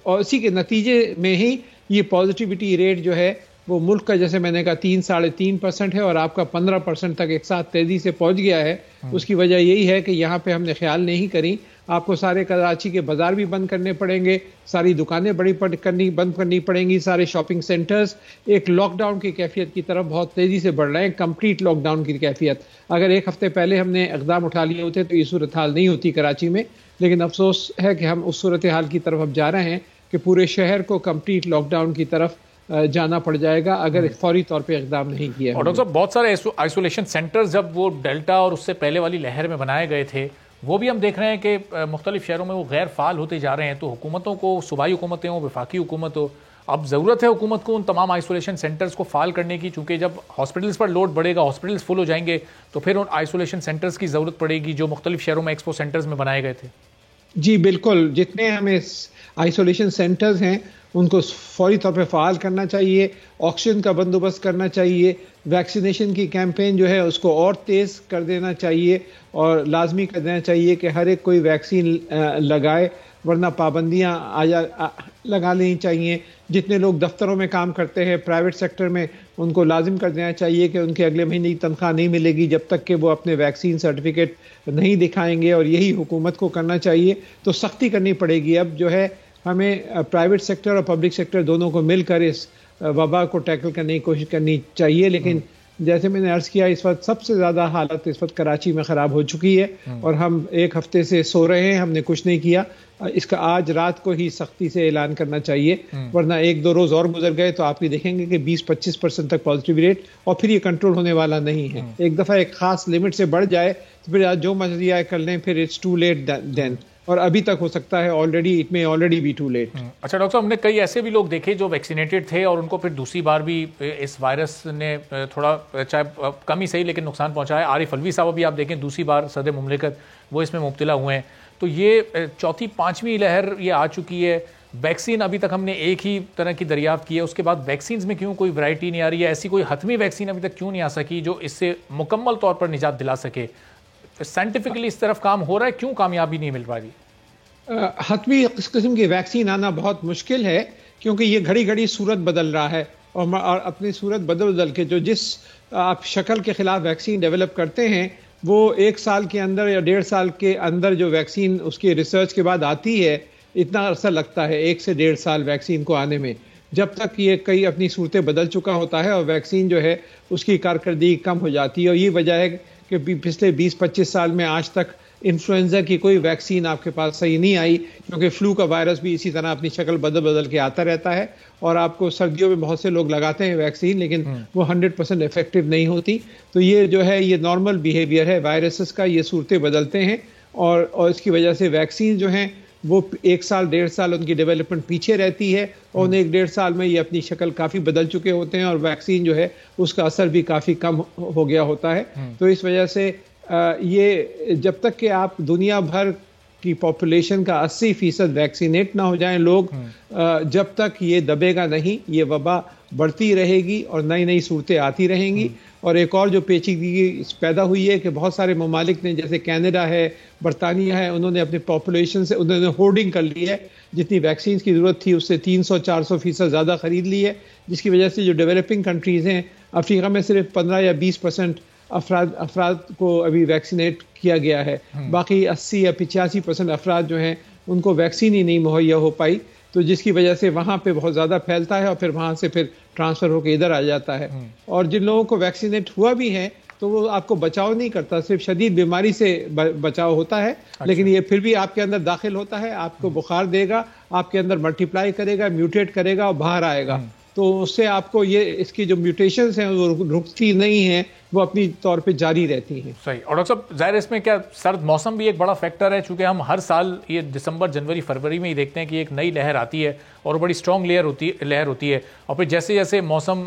اور اسی کے نتیجے میں ہی یہ پازیٹیوٹی ریٹ جو ہے وہ ملک کا جیسے میں نے کہا 3-3.5% ہے اور آپ کا 15% تک ایک ساتھ تیزی سے پہنچ گیا ہے. اس کی وجہ یہی ہے کہ یہاں پہ ہم نے خیال نہیں کری. آپ کو سارے کراچی کے بازار بھی بند کرنے پڑیں گے، ساری دکانیں بند کرنی پڑیں گی، سارے شاپنگ سینٹرز ایک لاک ڈاؤن کی کیفیت کی طرف بہت تیزی سے بڑھ رہے ہیں، کمپلیٹ لاک ڈاؤن کی کیفیت. اگر ایک ہفتے پہلے ہم نے اقدام اٹھا لیے ہوتے تو یہ صورتحال نہیں ہوتی کراچی میں. لیکن افسوس ہے کہ ہم اس صورتحال کی طرف اب جا رہے ہیں کہ پورے شہر کو کمپلیٹ لاک ڈاؤن کی طرف جانا پڑ جائے گا اگر فوری طور پہ اقدام نہیں کیا. اور ڈاکٹر صاحب بہت سارے آئسولیشن سینٹرز جب وہ ڈیلٹا اور اس سے پہلے والی لہر میں بنائے گئے تھے وہ بھی ہم دیکھ رہے ہیں کہ مختلف شہروں میں وہ غیر فعال ہوتے جا رہے ہیں. تو حکومتوں کو، صوبائی حکومتیں ہوں، وفاقی حکومت ہو، اب ضرورت ہے حکومت کو ان تمام آئسولیشن سینٹرز کو فعال کرنے کی، چونکہ جب ہاسپٹلز پر لوڈ بڑھے گا، ہاسپٹلز فل ہو جائیں گے تو پھر ان آئسولیشن سینٹرز کی ضرورت پڑے گی جو مختلف شہروں میں ایکسپو سینٹرز میں بنائے گئے تھے. جی بالکل، جتنے ہمیں آئسولیشن سینٹرز ہیں ان کو فوری طور پہ فعال کرنا چاہیے، آکسیجن کا بندوبست کرنا چاہیے، ویکسینیشن کی کیمپین جو ہے اس کو اور تیز کر دینا چاہیے اور لازمی کر دینا چاہیے کہ ہر ایک کوئی ویکسین لگائے. ورنہ پابندیاں لگا لینی چاہیے. جتنے لوگ دفتروں میں کام کرتے ہیں پرائیویٹ سیکٹر میں, ان کو لازم کر دینا چاہیے کہ ان کے اگلے مہینے کی تنخواہ نہیں ملے گی جب تک کہ وہ اپنے ویکسین سرٹیفکیٹ نہیں دکھائیں گے, اور یہی حکومت کو کرنا چاہیے. تو سختی کرنی پڑے گی. اب جو ہے ہمیں پرائیویٹ سیکٹر اور پبلک سیکٹر دونوں کو مل کر اس وبا کو ٹیکل کرنے کی کوشش کرنی چاہیے. لیکن جیسے میں نے عرض کیا, اس وقت سب سے زیادہ حالت اس وقت کراچی میں خراب ہو چکی ہے, اور ہم ایک ہفتے سے سو رہے ہیں, ہم نے کچھ نہیں کیا. اس کا آج رات کو ہی سختی سے اعلان کرنا چاہیے, ورنہ ایک دو روز اور گزر گئے تو آپ بھی دیکھیں گے کہ 20-25% تک پازیٹیو ریٹ, اور پھر یہ کنٹرول ہونے والا نہیں ہے. ایک دفعہ ایک خاص لمٹ سے بڑھ جائے تو پھر جو مرضی آئے کر لیں, پھر اٹس ٹو لیٹ دین, اور ابھی تک ہو سکتا ہے آلریڈی اٹ میں آلریڈی بی ٹو لیٹ. اچھا ڈاکٹر صاحب, ہم نے کئی ایسے بھی لوگ دیکھے جو ویکسینیٹڈ تھے اور ان کو پھر دوسری بار بھی اس وائرس نے تھوڑا چاہے کم ہی صحیح لیکن نقصان پہنچایا. عارف الوی صاحب بھی آپ دیکھیں دوسری بار صدر مملکت وہ اس میں مبتلا ہوئے ہیں. تو یہ چوتھی پانچویں لہر یہ آ چکی ہے. ویکسین ابھی تک ہم نے ایک ہی طرح کی دریافت کی ہے, اس کے بعد ویکسینز میں کیوں کوئی ورائٹی نہیں آ رہی ہے؟ ایسی کوئی حتمی ویکسین ابھی تک کیوں نہیں آ سکی جو اس سے مکمل طور پر نجات دلا سکے؟ سائنٹیفکلی اس طرف کام ہو رہا ہے, کیوں کامیابی نہیں مل پا رہی؟ حتمی اس قسم کی ویکسین آنا بہت مشکل ہے, کیونکہ یہ گھڑی گھڑی صورت بدل رہا ہے, اور اپنی صورت بدل کے جو جس آپ شکل کے خلاف ویکسین ڈیولپ کرتے ہیں وہ 1 سال کے اندر یا 1.5 سال کے اندر جو ویکسین اس کی ریسرچ کے بعد آتی ہے, اتنا عرصہ لگتا ہے 1 سے 1.5 سال ویکسین کو آنے میں, جب تک یہ کئی اپنی صورتیں بدل چکا ہوتا ہے اور ویکسین جو ہے اس کی کارکردگی کم ہو جاتی ہے. اور یہ وجہ ہے کہ پچھلے 20-25 سال میں آج تک انفلوئنزا کی کوئی ویکسین آپ کے پاس صحیح نہیں آئی, کیونکہ فلو کا وائرس بھی اسی طرح اپنی شکل بدل کے آتا رہتا ہے, اور آپ کو سردیوں میں بہت سے لوگ لگاتے ہیں ویکسین لیکن وہ 100% افیکٹو نہیں ہوتی. تو یہ جو ہے یہ نارمل بیہیویئر ہے وائرسز کا, یہ صورتیں بدلتے ہیں, اور اس کی وجہ سے ویکسین جو ہیں وہ 1 سال 1.5 سال ان کی ڈیولپمنٹ پیچھے رہتی ہے, اور ان 1-1.5 سال میں یہ اپنی شکل کافی بدل چکے ہوتے ہیں, اور ویکسین جو ہے اس کا اثر بھی کافی کم ہو گیا ہوتا ہے. تو اس وجہ سے یہ جب تک کہ آپ دنیا بھر کی پاپولیشن کا 80% ویکسینیٹ نہ ہو جائیں لوگ, جب تک یہ دبے گا نہیں, یہ وبا بڑھتی رہے گی اور نئی صورتیں آتی رہیں گی. اور ایک اور جو پیچیدگی پیدا ہوئی ہے کہ بہت سارے ممالک نے, جیسے کینیڈا ہے, برطانیہ ہے, انہوں نے اپنی پاپولیشن سے انہوں نے ہورڈنگ کر لی ہے, جتنی ویکسینز کی ضرورت تھی اس سے 300-400% زیادہ خرید لی ہے, جس کی وجہ سے جو ڈیولپنگ کنٹریز ہیں, افریقہ میں صرف 15 یا 20% افراد کو ابھی ویکسینیٹ کیا گیا ہے, باقی 80 یا 85% افراد جو ہیں ان کو ویکسین ہی نہیں مہیا ہو پائی, تو جس کی وجہ سے وہاں پہ بہت زیادہ پھیلتا ہے اور پھر وہاں سے پھر ٹرانسفر ہو کے ادھر آ جاتا ہے. اور جن لوگوں کو ویکسینیٹ ہوا بھی ہے تو وہ آپ کو بچاؤ نہیں کرتا, صرف شدید بیماری سے بچاؤ ہوتا ہے, لیکن یہ پھر بھی آپ کے اندر داخل ہوتا ہے, آپ کو بخار دے گا, آپ کے اندر ملٹیپلائی کرے گا, میوٹیٹ کرے گا اور باہر آئے گا. تو اس سے آپ کو یہ اس کی جو میوٹیشنز ہیں وہ رکتی نہیں ہیں, وہ اپنی طور پہ جاری رہتی ہیں. صحیح. اور ڈاکٹر صاحب ظاہر اس میں کیا سرد موسم بھی ایک بڑا فیکٹر ہے, چونکہ ہم ہر سال یہ دسمبر جنوری فروری میں ہی دیکھتے ہیں کہ ایک نئی لہر آتی ہے اور بڑی اسٹرانگ لہر ہوتی ہے, اور پھر جیسے جیسے موسم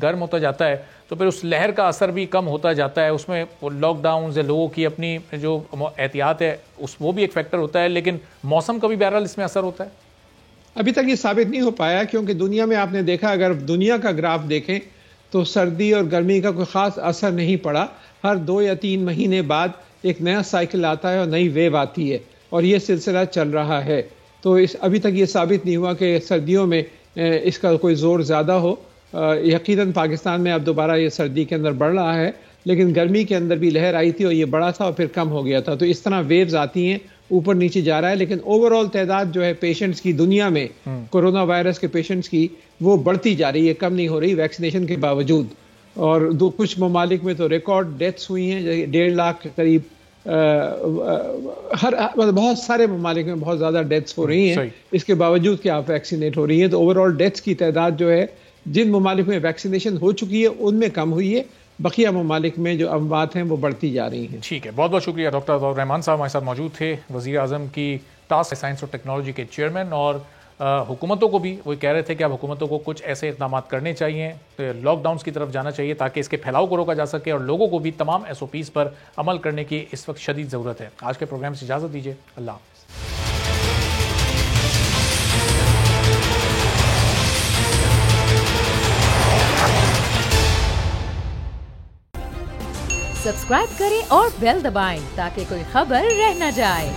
گرم ہوتا جاتا ہے تو پھر اس لہر کا اثر بھی کم ہوتا جاتا ہے, اس میں لاک ڈاؤنز لوگوں کی اپنی جو احتیاط ہے وہ بھی ایک فیکٹر ہوتا ہے, لیکن موسم کا بھی بہرحال اس میں اثر ہوتا ہے. ابھی تک یہ ثابت نہیں ہو پایا, کیونکہ دنیا میں آپ نے دیکھا, اگر دنیا کا گراف دیکھیں تو سردی اور گرمی کا کوئی خاص اثر نہیں پڑا. ہر 2 یا 3 مہینے بعد ایک نیا سائیکل آتا ہے اور نئی ویو آتی ہے, اور یہ سلسلہ چل رہا ہے. تو ابھی تک یہ ثابت نہیں ہوا کہ سردیوں میں اس کا کوئی زور زیادہ ہو. یقیناً پاکستان میں اب دوبارہ یہ سردی کے اندر بڑھ رہا ہے, لیکن گرمی کے اندر بھی لہر آئی تھی اور یہ بڑا تھا اور پھر کم ہو گیا تھا. تو اس طرح ویوز آتی ہیں, اوپر نیچے جا رہا ہے, لیکن اوور آل تعداد جو ہے پیشنٹس کی دنیا میں کورونا وائرس کے پیشنٹس کی وہ بڑھتی جا رہی ہے, کم نہیں ہو رہی ویکسینیشن کے باوجود. اور کچھ ممالک میں تو ریکارڈ ڈیتھس ہوئی ہیں, 1.5 لاکھ کے قریب. بہت سارے ممالک میں بہت زیادہ ڈیتھس ہو رہی ہیں, اس کے باوجود کہ آپ ویکسینیٹ ہو رہی ہیں. تو اوور آل ڈیتھس کی تعداد جو ہے جن ممالک میں ویکسینیشن ہو چکی ہے ان میں کم ہوئی ہے, بقیہ ممالک میں جو اموات ہیں وہ بڑھتی جا رہی ہیں. ٹھیک ہے, بہت بہت شکریہ. ڈاکٹر عطاء الرحمان صاحب ہمارے ساتھ موجود تھے, وزیر اعظم کی ٹاسک سائنس اور ٹیکنالوجی کے چیئرمین, اور حکومتوں کو بھی وہ کہہ رہے تھے کہ اب حکومتوں کو کچھ ایسے اقدامات کرنے چاہیے, لاک ڈاؤنس کی طرف جانا چاہیے تاکہ اس کے پھیلاؤ کو روکا جا سکے, اور لوگوں کو بھی تمام SOPs پر عمل کرنے کی اس وقت شدید ضرورت ہے. آج کے پروگرام سے اجازت دیجیے, اللہ حافظ. سبسکرائب کریں اور بیل دبائیں تاکہ کوئی خبر رہ نہ جائے.